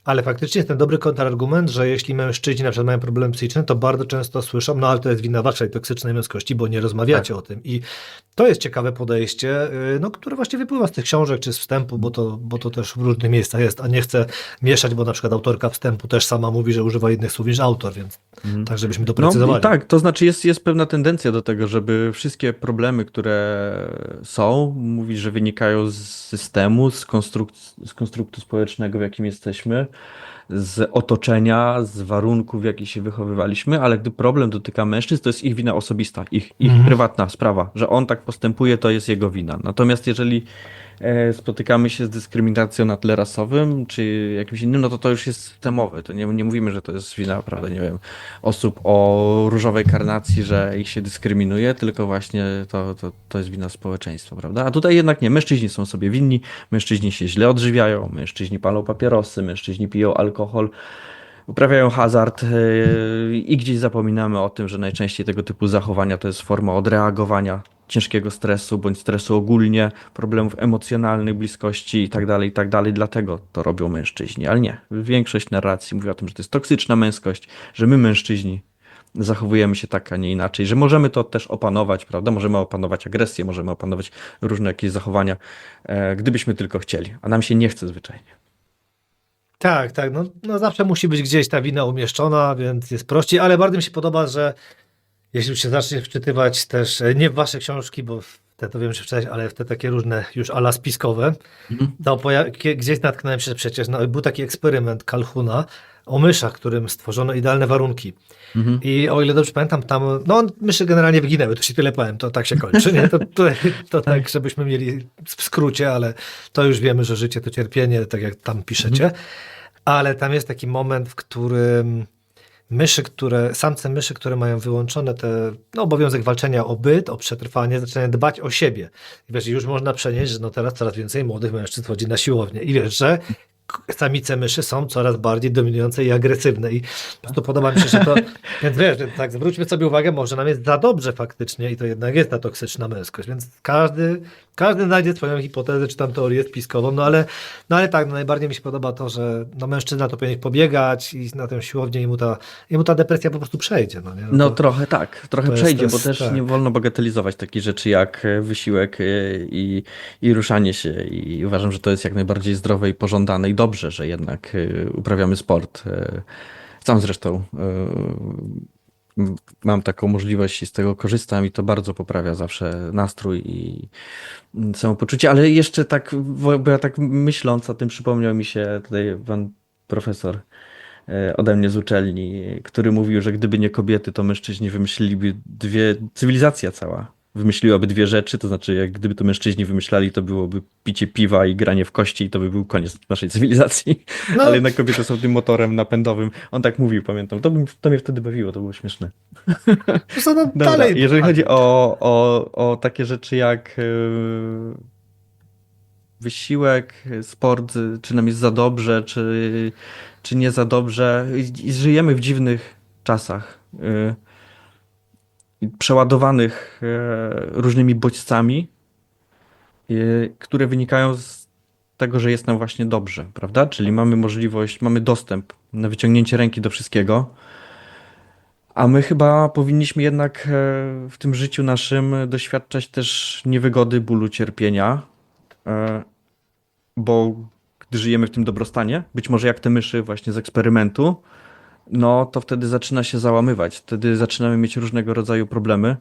ale faktycznie jest ten dobry kontrargument, że jeśli mężczyźni na przykład mają problemy psychiczne, to bardzo często słyszą, no ale to jest wina waszej toksycznej męskości, bo nie rozmawiacie o tym. I to jest ciekawe podejście, no, które właśnie wypływa z tych książek czy z wstępu, bo to też w różnych miejscach jest, a nie chcę mieszać, bo na przykład autorka wstępu też sama mówi, że używa innych słów niż autor, więc tak, żebyśmy No doprecyzowali. i tak, to znaczy jest pewna tendencja do tego, żeby wszystkie problemy, które są, mówić, że wynikają z systemu, z konstruktu społecznego, w jakim jesteśmy, z otoczenia, z warunków, w jakich się wychowywaliśmy, ale gdy problem dotyka mężczyzn, to jest ich wina osobista, ich prywatna sprawa, że on tak postępuje, to jest jego wina. Natomiast jeżeli spotykamy się z dyskryminacją na tle rasowym, czy jakimś innym, no to już jest systemowe. To nie mówimy, że to jest wina, prawda, nie wiem, osób o różowej karnacji, że ich się dyskryminuje, tylko właśnie to jest wina społeczeństwa, prawda? A tutaj jednak nie, mężczyźni są sobie winni, mężczyźni się źle odżywiają, mężczyźni palą papierosy, mężczyźni piją alkohol, uprawiają hazard i gdzieś zapominamy o tym, że najczęściej tego typu zachowania to jest forma odreagowania ciężkiego stresu bądź stresu ogólnie, problemów emocjonalnych, bliskości i tak dalej, dlatego to robią mężczyźni, ale nie. Większość narracji mówi o tym, że to jest toksyczna męskość, że my mężczyźni zachowujemy się tak, a nie inaczej, że możemy to też opanować, prawda? Możemy opanować agresję, możemy opanować różne jakieś zachowania, gdybyśmy tylko chcieli, a nam się nie chce zwyczajnie. Tak, no zawsze musi być gdzieś ta wina umieszczona, więc jest prościej, ale bardzo mi się podoba, że jeśli już się zacznie wczytywać też, nie w wasze książki, bo w te to wiem, że wczytać, ale w te takie różne już ala spiskowe, to gdzieś natknąłem się, że przecież no, był taki eksperyment Calhouna o myszach, którym stworzono idealne warunki. I o ile dobrze pamiętam, tam, no myszy generalnie wyginęły, to się tyle powiem, to tak się kończy, nie? To tak, żebyśmy mieli w skrócie, ale to już wiemy, że życie to cierpienie, tak jak tam piszecie. Ale tam jest taki moment, w którym samce myszy, które mają wyłączone obowiązek walczenia o byt, o przetrwanie, zaczynają dbać o siebie. I wiesz, już można przenieść, że no teraz coraz więcej młodych mężczyzn chodzi na siłownię. I wiesz, że samice myszy są coraz bardziej dominujące i agresywne. I po prostu podoba mi się, że to... Więc wiesz, tak, zwróćmy sobie uwagę, może nam jest za dobrze faktycznie i to jednak jest ta toksyczna męskość. Więc każdy znajdzie swoją hipotezę, czy tam teorię spiskową, no ale tak, no najbardziej mi się podoba to, że no mężczyzna to powinien pobiegać i na tę siłownię i mu ta depresja po prostu przejdzie. No, nie? No trochę tak, trochę przejdzie, bo też tak. nie wolno bagatelizować takich rzeczy jak wysiłek i ruszanie się i uważam, że to jest jak najbardziej zdrowe i pożądane i dobrze, że jednak uprawiamy sport. Sam zresztą mam taką możliwość i z tego korzystam i to bardzo poprawia zawsze nastrój i samopoczucie, ale jeszcze tak, bo ja tak myśląc o tym przypomniał mi się tutaj pan profesor ode mnie z uczelni, który mówił, że gdyby nie kobiety, to mężczyźni wymyśliliby cywilizacja cała wymyśliłaby dwie rzeczy, to znaczy jak gdyby to mężczyźni wymyślali, to byłoby picie piwa i granie w kości i to by był koniec naszej cywilizacji, No, ale jednak kobiety są tym motorem napędowym. On tak mówił, pamiętam. To mnie wtedy bawiło, to było śmieszne. co no, Dobra, dalej. jeżeli chodzi o takie rzeczy jak wysiłek, sport, czy nam jest za dobrze, czy nie za dobrze. Żyjemy w dziwnych czasach, przeładowanych różnymi bodźcami, które wynikają z tego, że jest nam właśnie dobrze, prawda? Czyli mamy możliwość, mamy dostęp na wyciągnięcie ręki do wszystkiego, a my chyba powinniśmy jednak w tym życiu naszym doświadczać też niewygody, bólu, cierpienia, bo gdy żyjemy w tym dobrostanie, być może jak te myszy właśnie z eksperymentu, no to wtedy zaczyna się załamywać, wtedy zaczynamy mieć różnego rodzaju problemy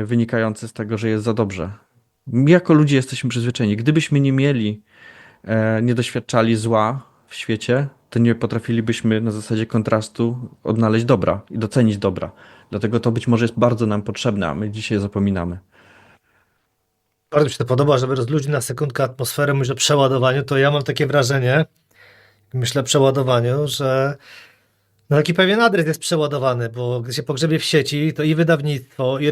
wynikające z tego, że jest za dobrze. My jako ludzie jesteśmy przyzwyczajeni. Gdybyśmy nie mieli, nie doświadczali zła w świecie, to nie potrafilibyśmy na zasadzie kontrastu odnaleźć dobra i docenić dobra. Dlatego to być może jest bardzo nam potrzebne, a my dzisiaj zapominamy. Bardzo mi się to podoba, żeby rozluźnić na sekundkę atmosferę, mówisz o przeładowaniu, to ja mam takie wrażenie, myślę o przeładowaniu, że no taki pewien adres jest przeładowany, bo gdy się pogrzebie w sieci, to i wydawnictwo, i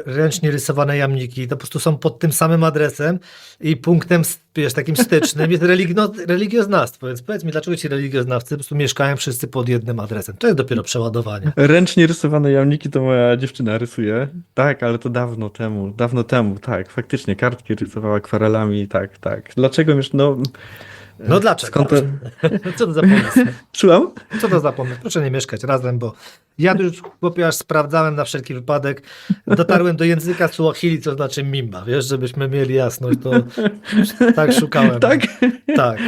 ręcznie rysowane jamniki, to po prostu są pod tym samym adresem i punktem, wiesz, takim stycznym jest religioznawstwo. Więc powiedz mi, dlaczego ci religioznawcy po prostu mieszkają wszyscy pod jednym adresem? To jest dopiero przeładowanie. Ręcznie rysowane jamniki to moja dziewczyna rysuje. Tak, ale to dawno temu, tak, faktycznie kartki rysowała akwarelami, tak, tak. Dlaczego no, No dlaczego? skąd to... Co to za pomysł? Słucham? Co to za pomysł? Proszę nie mieszkać razem, bo ja już chłopie aż sprawdzałem na wszelki wypadek. Dotarłem do języka Suahili, co znaczy mimba. Wiesz, żebyśmy mieli jasność, to tak szukałem. Tak? Tak.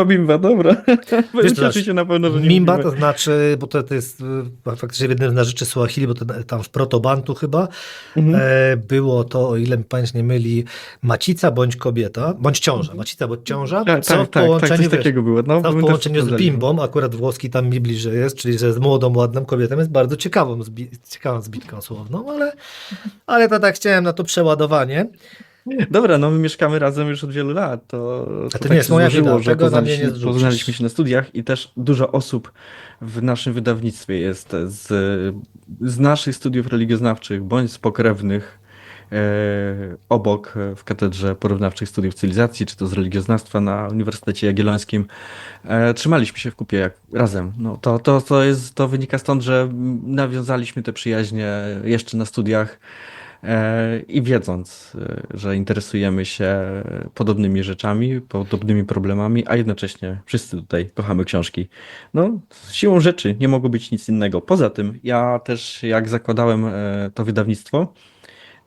Bimba, dobra. Wiesz, to Cieszę znaczy, się na pewno, że nie mimba mówimy. to znaczy, bo to jest faktycznie jednym z narzeczy Suahili, bo to tam w protobantu chyba było to, o ile mi pamięć nie myli, macica bądź kobieta, bądź ciąża. Macica bądź ciąża, Tak, co w tak, tak, połączeniu, coś wiesz, takiego było. No, co w my też połączeniu z sprawdzaliśmy. bimbą, akurat włoski tam mi bliżej jest, czyli że z młodą, ładną kobietą jest bardzo ciekawą zbitką słowną, ale to tak chciałem na to przeładowanie. Dobra, no my mieszkamy razem już od wielu lat. A to tak nie jest się moja złożyło, wina, że tego na mnie nie poznaliśmy, zrzucisz. poznaliśmy się na studiach i też dużo osób w naszym wydawnictwie jest z naszych studiów religioznawczych bądź z pokrewnych obok w Katedrze Porównawczych Studiów Cywilizacji, czy to z religioznawstwa na Uniwersytecie Jagiellońskim. Trzymaliśmy się w kupie razem. No, to wynika stąd, że nawiązaliśmy te przyjaźnie jeszcze na studiach. I wiedząc, że interesujemy się podobnymi rzeczami, podobnymi problemami, a jednocześnie wszyscy tutaj kochamy książki. No, siłą rzeczy nie mogło być nic innego. Poza tym, ja też jak zakładałem to wydawnictwo,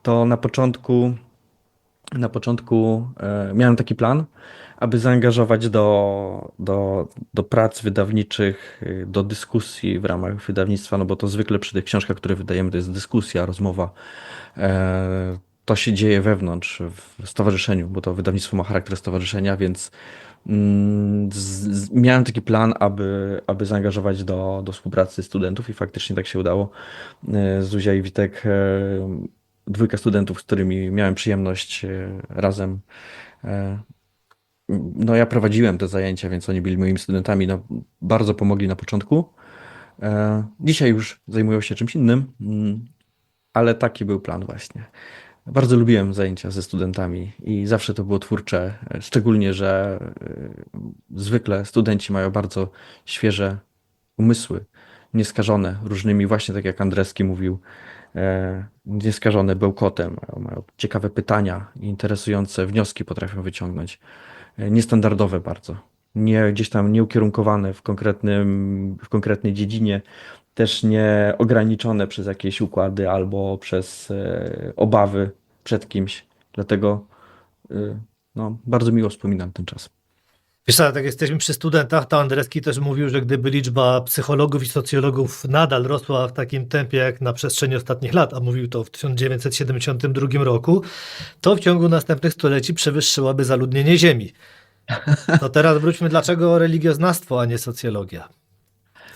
to na początku miałem taki plan, aby zaangażować do prac wydawniczych, do dyskusji w ramach wydawnictwa, no bo to zwykle przy tych książkach, które wydajemy, to jest dyskusja, rozmowa. To się dzieje wewnątrz, w stowarzyszeniu, bo to wydawnictwo ma charakter stowarzyszenia, więc miałem taki plan, aby zaangażować do współpracy studentów i faktycznie tak się udało. Zuzia i Witek, dwójka studentów, z którymi miałem przyjemność razem. No ja prowadziłem te zajęcia, więc oni byli moimi studentami. No, bardzo pomogli na początku. Dzisiaj już zajmują się czymś innym, ale taki był plan właśnie. Bardzo lubiłem zajęcia ze studentami i zawsze to było twórcze, szczególnie, że zwykle studenci mają bardzo świeże umysły, nieskażone różnymi, właśnie tak jak Andreski mówił, nieskażone bełkotem, mają ciekawe pytania, interesujące wnioski potrafią wyciągnąć, niestandardowe bardzo, nie gdzieś tam nieukierunkowane w konkretnej dziedzinie, też nie ograniczone przez jakieś układy albo przez obawy przed kimś. Dlatego no, bardzo miło wspominam ten czas. Wiesz co, tak jesteśmy przy studentach, to Andreski też mówił, że gdyby liczba psychologów i socjologów nadal rosła w takim tempie jak na przestrzeni ostatnich lat, a mówił to w 1972 roku, to w ciągu następnych stuleci przewyższyłaby zaludnienie Ziemi. To teraz wróćmy, dlaczego religioznawstwo, a nie socjologia?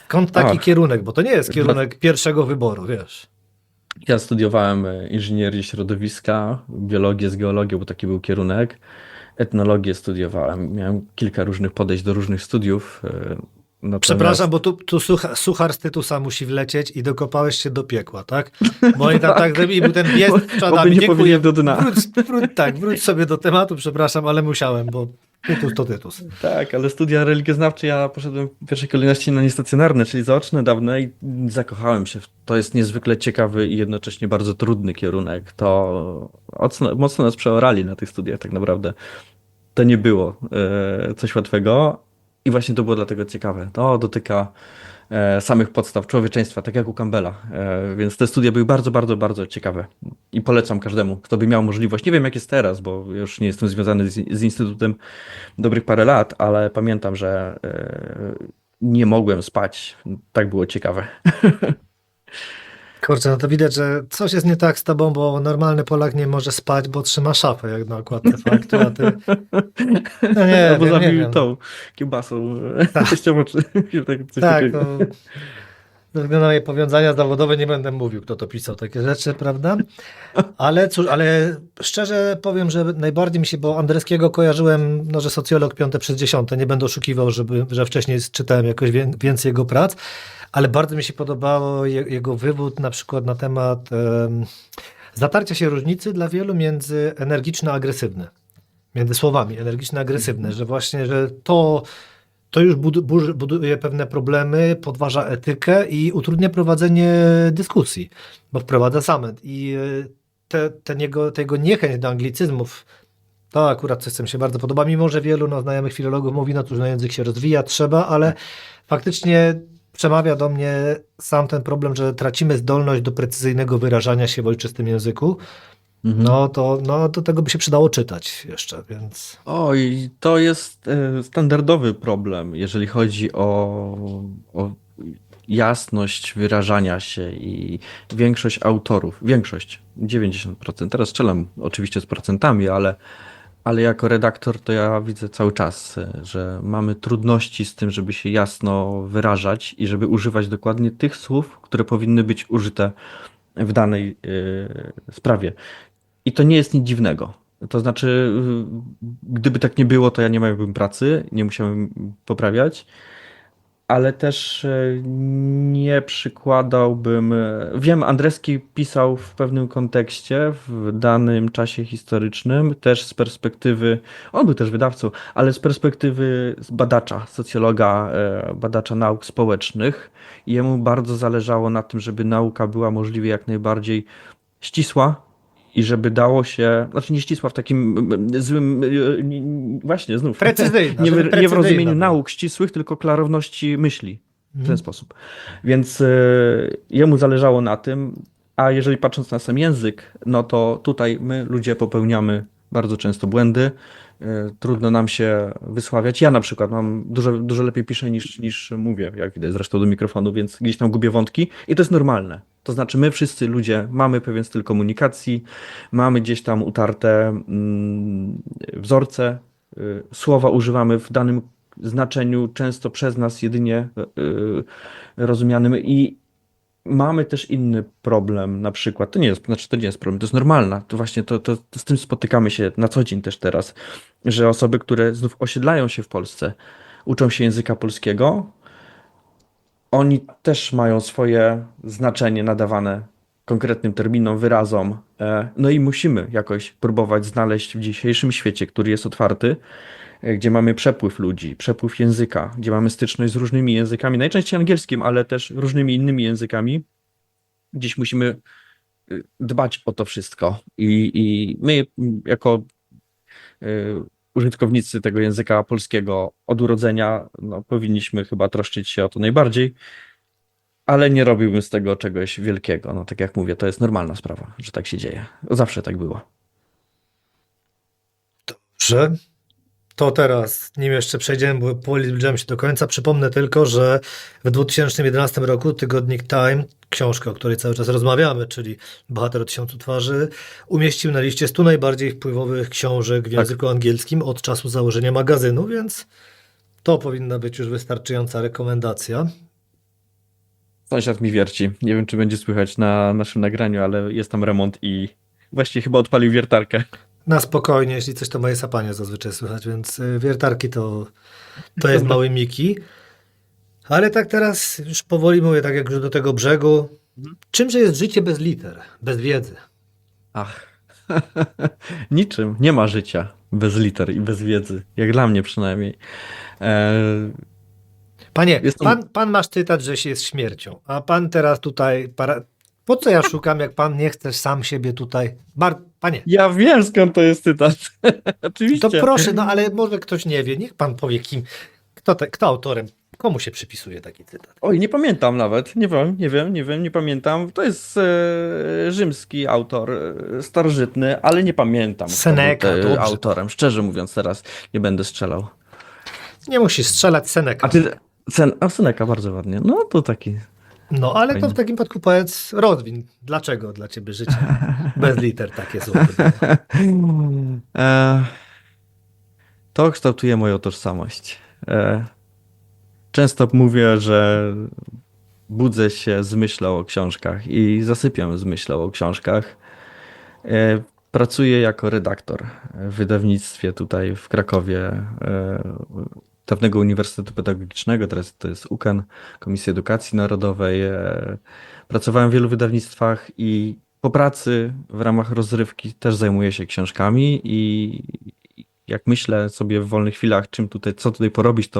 Skąd taki Ach, kierunek? Bo to nie jest dla, kierunek pierwszego wyboru, wiesz. ja studiowałem inżynierię środowiska, biologię z geologią, bo taki był kierunek. Etnologię studiowałem. Miałem kilka różnych podejść do różnych studiów. Przepraszam, Natomiast bo tu suchar z Tytusa musi wlecieć i dokopałeś się do piekła, tak? Bo oni tam tak zrobili, był ten bies z bo by czadami. nie Dziękuję. powiedzieć do dna. Wróć sobie do tematu, przepraszam, ale musiałem, bo Tytus to Tytus. Tak, ale studia religioznawcze ja poszedłem w pierwszej kolejności na niestacjonarne, czyli zaoczne dawne i zakochałem się. To jest niezwykle ciekawy i jednocześnie bardzo trudny kierunek. To mocno nas przeorali na tych studiach tak naprawdę. To nie było coś łatwego i właśnie to było dlatego ciekawe. To dotyka samych podstaw człowieczeństwa, tak jak u Campbella. Więc te studia były bardzo, bardzo, bardzo ciekawe i polecam każdemu, kto by miał możliwość. Nie wiem jak jest teraz, bo już nie jestem związany z Instytutem dobrych parę lat, ale pamiętam, że nie mogłem spać. Tak było ciekawe. Kurczę, no to widać, że coś jest nie tak z tobą, bo normalny Polak nie może spać, bo trzyma szafę jak na okładce faktu, a ty... No nie Albo wiem, nie zabił wiem. tą kiełbasą Tak, teściową, czy coś tak, takiego. no, ze względu na moje powiązania zawodowe nie będę mówił, kto to pisał takie rzeczy, prawda? Ale cóż, ale szczerze powiem, że najbardziej mi się, bo Andreskiego kojarzyłem, no, że socjolog piąte przez dziesiąte, nie będę oszukiwał, że wcześniej czytałem jakoś więcej jego prac, ale bardzo mi się podobało jego wywód na przykład na temat zatarcia się różnicy dla wielu między energiczne a agresywne. Między słowami energiczne, agresywne, że właśnie, że to już buduje pewne problemy, podważa etykę i utrudnia prowadzenie dyskusji, bo wprowadza zamęt. I tego niechęć do anglicyzmów, to akurat coś, co mi się bardzo podoba, mimo że wielu znajomych filologów mówi, no cóż, no język się rozwija, trzeba, ale faktycznie przemawia do mnie sam ten problem, że tracimy zdolność do precyzyjnego wyrażania się w ojczystym języku. Mhm. No to tego by się przydało czytać jeszcze, więc... Oj, to jest standardowy problem, jeżeli chodzi o jasność wyrażania się i większość autorów, 90%, teraz strzelam oczywiście z procentami, ale jako redaktor to ja widzę cały czas, że mamy trudności z tym, żeby się jasno wyrażać i żeby używać dokładnie tych słów, które powinny być użyte w danej sprawie. I to nie jest nic dziwnego. To znaczy, gdyby tak nie było, to ja nie miałbym pracy, nie musiałem poprawiać, ale też nie przykładałbym. Wiem, Andreski pisał w pewnym kontekście, w danym czasie historycznym, też z perspektywy, on był też wydawcą, ale z perspektywy badacza, socjologa, badacza nauk społecznych. Jemu bardzo zależało na tym, żeby nauka była możliwie jak najbardziej ścisła i żeby dało się, znaczy nie ścisła w takim złym, właśnie znów, Precyzyjna, nie, żeby nie w precyzyjna rozumieniu była. nauk ścisłych, tylko klarowności myśli w ten Mhm. sposób. Więc jemu zależało na tym, a jeżeli patrząc na sam język, no to tutaj my ludzie popełniamy bardzo często błędy, trudno nam się wysławiać. Ja na przykład mam dużo lepiej piszę niż mówię, jak widać zresztą do mikrofonu, więc gdzieś tam gubię wątki i to jest normalne. To znaczy my wszyscy ludzie mamy pewien styl komunikacji, mamy gdzieś tam utarte wzorce, słowa używamy w danym znaczeniu, często przez nas jedynie rozumianym i mamy też inny problem, na przykład, to nie jest problem, to jest normalne, to właśnie to z tym spotykamy się na co dzień też teraz, że osoby, które znów osiedlają się w Polsce, uczą się języka polskiego, oni też mają swoje znaczenie nadawane konkretnym terminom, wyrazom, no i musimy jakoś próbować znaleźć w dzisiejszym świecie, który jest otwarty, gdzie mamy przepływ ludzi, przepływ języka, gdzie mamy styczność z różnymi językami, najczęściej angielskim, ale też różnymi innymi językami. Gdzieś musimy dbać o to wszystko. I my, jako użytkownicy tego języka polskiego od urodzenia, no, powinniśmy chyba troszczyć się o to najbardziej, ale nie robiłbym z tego czegoś wielkiego. No, tak jak mówię, to jest normalna sprawa, że tak się dzieje. Zawsze tak było. Dobrze. To teraz, nim jeszcze przejdziemy, bo powoli zbliżamy się do końca, przypomnę tylko, że w 2011 roku tygodnik Time, książka, o której cały czas rozmawiamy, czyli Bohater o tysiącu twarzy, umieścił na liście 100 najbardziej wpływowych książek w języku angielskim od czasu założenia magazynu, więc to powinna być już wystarczająca rekomendacja. Sąsiad mi wierci. Nie wiem, czy będzie słychać na naszym nagraniu, ale jest tam remont i właściwie chyba odpalił wiertarkę. Na spokojnie, jeśli coś to moje sapanie zazwyczaj słychać, więc wiertarki to jest mały Miki. Ale tak teraz już powoli mówię, tak jak już do tego brzegu. Czymże jest życie bez liter, bez wiedzy? Ach, niczym. Nie ma życia bez liter i bez wiedzy. Jak dla mnie przynajmniej. E, Panie, Jest to- pan ma sztytać, że się jest śmiercią, a pan teraz tutaj... Po co ja szukam, jak pan nie chce sam siebie tutaj... Panie, Ja wiem, skąd to jest cytat. Oczywiście. to proszę, no ale może ktoś nie wie, niech pan powie kim, kto autorem, komu się przypisuje taki cytat. Oj, nie pamiętam nawet. Nie pamiętam. To jest rzymski autor, starożytny, ale nie pamiętam, kto Seneca, był dobrze. autorem. Szczerze mówiąc, teraz nie będę strzelał. Nie musisz strzelać Seneca. Seneca bardzo ładnie. No to taki. No, ale to Fajnie. w takim przypadku powiedz, rozwin, dlaczego dla ciebie życie bez liter takie zło. E, To kształtuje moją tożsamość. Często mówię, że budzę się z myślą o książkach i zasypiam z myślą o książkach. Pracuję jako redaktor w wydawnictwie tutaj w Krakowie dawnego Uniwersytetu Pedagogicznego, teraz to jest UKAN, Komisji Edukacji Narodowej. Pracowałem w wielu wydawnictwach i po pracy w ramach rozrywki też zajmuję się książkami i jak myślę sobie w wolnych chwilach, co tutaj porobić,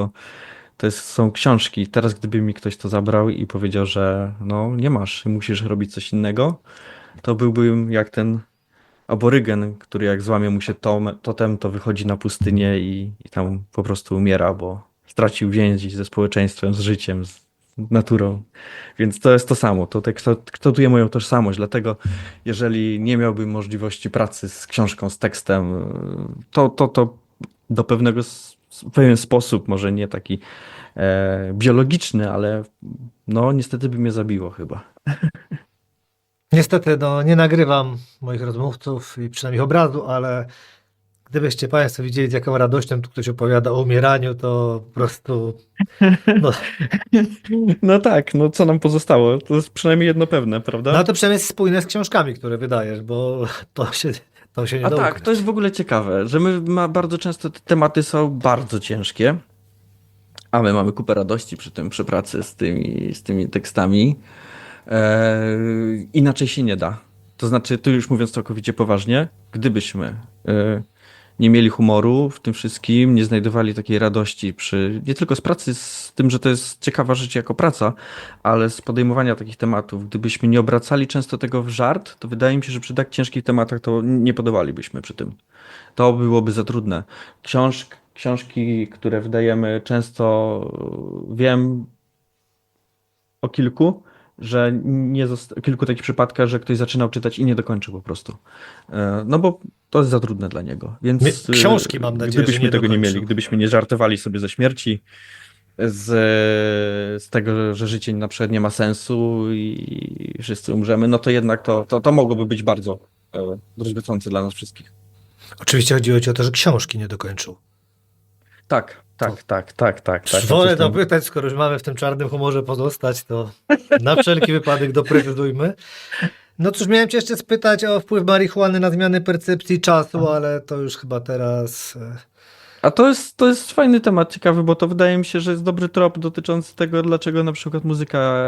są książki. Teraz gdyby mi ktoś to zabrał i powiedział, że no nie masz, musisz robić coś innego, to byłbym jak ten aborygen, który jak złamie mu się totem, to wychodzi na pustynię i tam po prostu umiera, bo stracił więź ze społeczeństwem, z życiem, z naturą. Więc to jest to samo. To tak kształtuje moją tożsamość. Dlatego jeżeli nie miałbym możliwości pracy z książką, z tekstem, to do w pewien sposób, może nie taki biologiczny, ale no niestety by mnie zabiło chyba. Niestety, no, nie nagrywam moich rozmówców i przynajmniej obrazu, ale gdybyście Państwo widzieli, z jaką radością tu ktoś opowiada o umieraniu, to po prostu... No, No tak, no co nam pozostało? To jest przynajmniej jedno pewne, prawda? no to przynajmniej jest spójne z książkami, które wydajesz, bo to się nie A da tak, ukryć. to jest w ogóle ciekawe, że bardzo często te tematy są bardzo ciężkie, a my mamy kupę radości przy pracy z tymi tekstami. Inaczej się nie da. To znaczy, tu już mówiąc całkowicie poważnie, gdybyśmy nie mieli humoru w tym wszystkim, nie znajdowali takiej radości nie tylko z pracy, z tym, że to jest ciekawa rzecz jako praca, ale z podejmowania takich tematów. Gdybyśmy nie obracali często tego w żart, to wydaje mi się, że przy tak ciężkich tematach to nie podołalibyśmy przy tym. To byłoby za trudne. Książki, które wydajemy często, wiem o kilku, że kilku takich przypadkach, że ktoś zaczynał czytać i nie dokończył po prostu. No bo to jest za trudne dla niego. Więc Książki, mam nadzieję, że gdybyśmy nie tego nie dokończył. mieli, gdybyśmy nie żartowali sobie ze śmierci, z tego, że życie na przykład nie ma sensu i wszyscy umrzemy, no to jednak to mogłoby być bardzo druzgocące dla nas wszystkich. Oczywiście chodziło ci o to, że książki nie dokończył. Tak. Wolę dopytać, skoro już mamy w tym czarnym humorze pozostać, to na wszelki wypadek doprecyzujmy. No cóż, miałem cię jeszcze spytać o wpływ marihuany na zmiany percepcji czasu, ale to już chyba teraz... A to jest fajny temat, ciekawy, bo to wydaje mi się, że jest dobry trop dotyczący tego, dlaczego na przykład muzyka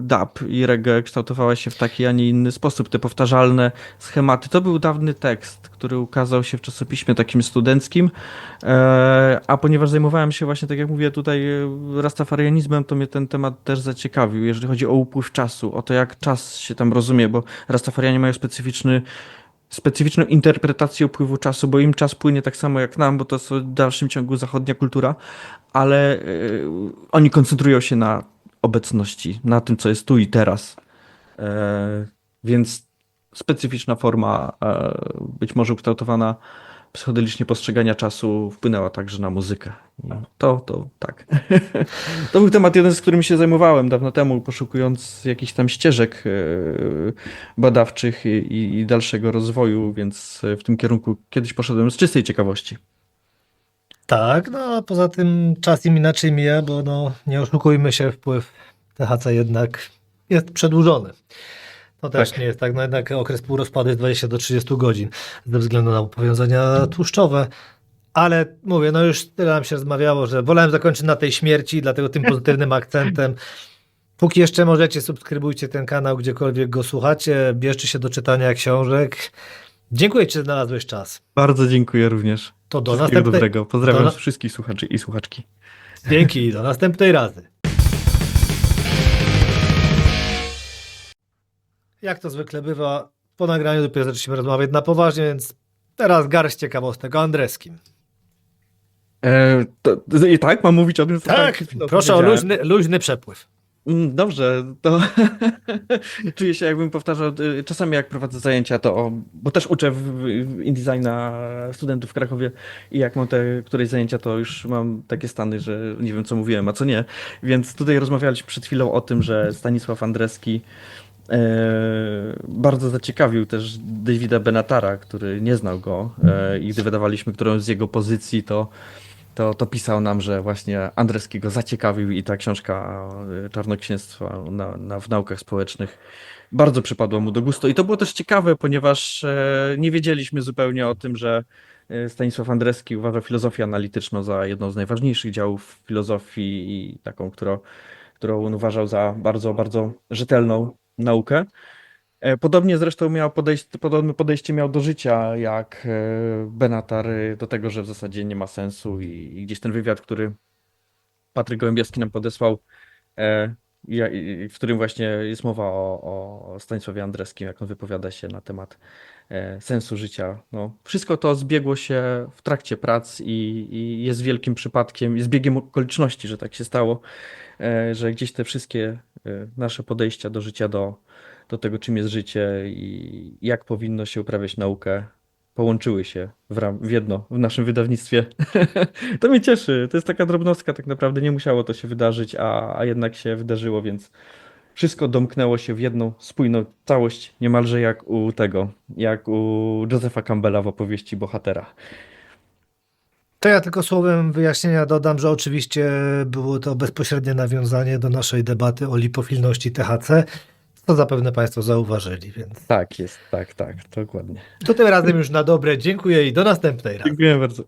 dub i reggae kształtowała się w taki, a nie inny sposób. Te powtarzalne schematy. To był dawny tekst, który ukazał się w czasopiśmie takim studenckim, a ponieważ zajmowałem się właśnie, tak jak mówię tutaj, rastafarianizmem, to mnie ten temat też zaciekawił, jeżeli chodzi o upływ czasu, o to, jak czas się tam rozumie, bo rastafarianie mają specyficzną interpretację upływu czasu, bo im czas płynie tak samo jak nam, bo to jest w dalszym ciągu zachodnia kultura, ale oni koncentrują się na obecności, na tym, co jest tu i teraz. Więc specyficzna forma, być może ukształtowana psychodelicznie postrzegania czasu wpłynęła także na muzykę. I to tak. To był temat jeden, z którym się zajmowałem dawno temu, poszukując jakichś tam ścieżek badawczych i dalszego rozwoju, więc w tym kierunku kiedyś poszedłem z czystej ciekawości. Tak, no a poza tym czas im inaczej mija, bo no, nie oszukujmy się, wpływ THC jednak jest przedłużony. To też Tak. nie jest tak, no jednak okres półrozpadu jest 20 do 30 godzin ze względu na powiązania tłuszczowe. Ale mówię, no już tyle nam się rozmawiało, że wolałem zakończyć na tej śmierci, dlatego tym pozytywnym akcentem. Póki jeszcze możecie, subskrybujcie ten kanał, gdziekolwiek go słuchacie, bierzcie się do czytania książek. Dziękuję ci, że znalazłeś czas. Bardzo dziękuję również. To do Wszystkiego następnej. dobrego. Pozdrawiam do- wszystkich słuchaczy i słuchaczki. Dzięki i do następnej razy. Jak to zwykle bywa, po nagraniu dopiero zaczęliśmy rozmawiać na poważnie, więc teraz garść ciekawostek o Andreskim. I tak, mam mówić o tym, co Tak, chwilę proszę o powiedziałem. luźny przepływ. Dobrze, to czuję się, jakbym powtarzał. Czasami jak prowadzę zajęcia, bo też uczę w InDesigna studentów w Krakowie i jak mam te któreś zajęcia, to już mam takie stany, że nie wiem, co mówiłem, a co nie. Więc tutaj rozmawialiśmy przed chwilą o tym, że Stanisław Andreski bardzo zaciekawił też Davida Benatara, który nie znał go, i gdy wydawaliśmy którąś z jego pozycji, to pisał nam, że właśnie Andreski go zaciekawił i ta książka Czarnoksięstwa w naukach społecznych bardzo przypadła mu do gustu. I to było też ciekawe, ponieważ nie wiedzieliśmy zupełnie o tym, że Stanisław Andreski uważa filozofię analityczną za jedną z najważniejszych działów filozofii i taką, którą on uważał za bardzo, bardzo rzetelną naukę. Podobnie zresztą podobne podejście miał do życia jak Benatar, do tego, że w zasadzie nie ma sensu i gdzieś ten wywiad, który Patryk Gołębieski nam podesłał, w którym właśnie jest mowa o Stanisławie Andreskim, jak on wypowiada się na temat sensu życia. No, wszystko to zbiegło się w trakcie prac i jest wielkim przypadkiem, jest biegiem okoliczności, że tak się stało, że gdzieś te wszystkie nasze podejścia do życia, do tego, czym jest życie i jak powinno się uprawiać naukę, połączyły się w jedno w naszym wydawnictwie. To mnie cieszy. To jest taka drobnostka, tak naprawdę nie musiało to się wydarzyć, a jednak się wydarzyło, więc wszystko domknęło się w jedną spójną całość, niemalże jak u Josepha Campbella w opowieści Bohatera. To ja tylko słowem wyjaśnienia dodam, że oczywiście było to bezpośrednie nawiązanie do naszej debaty o lipofilności THC, co zapewne Państwo zauważyli, więc Tak jest, tak, dokładnie. to tym razem już na dobre dziękuję i do następnej razy. Dziękuję bardzo.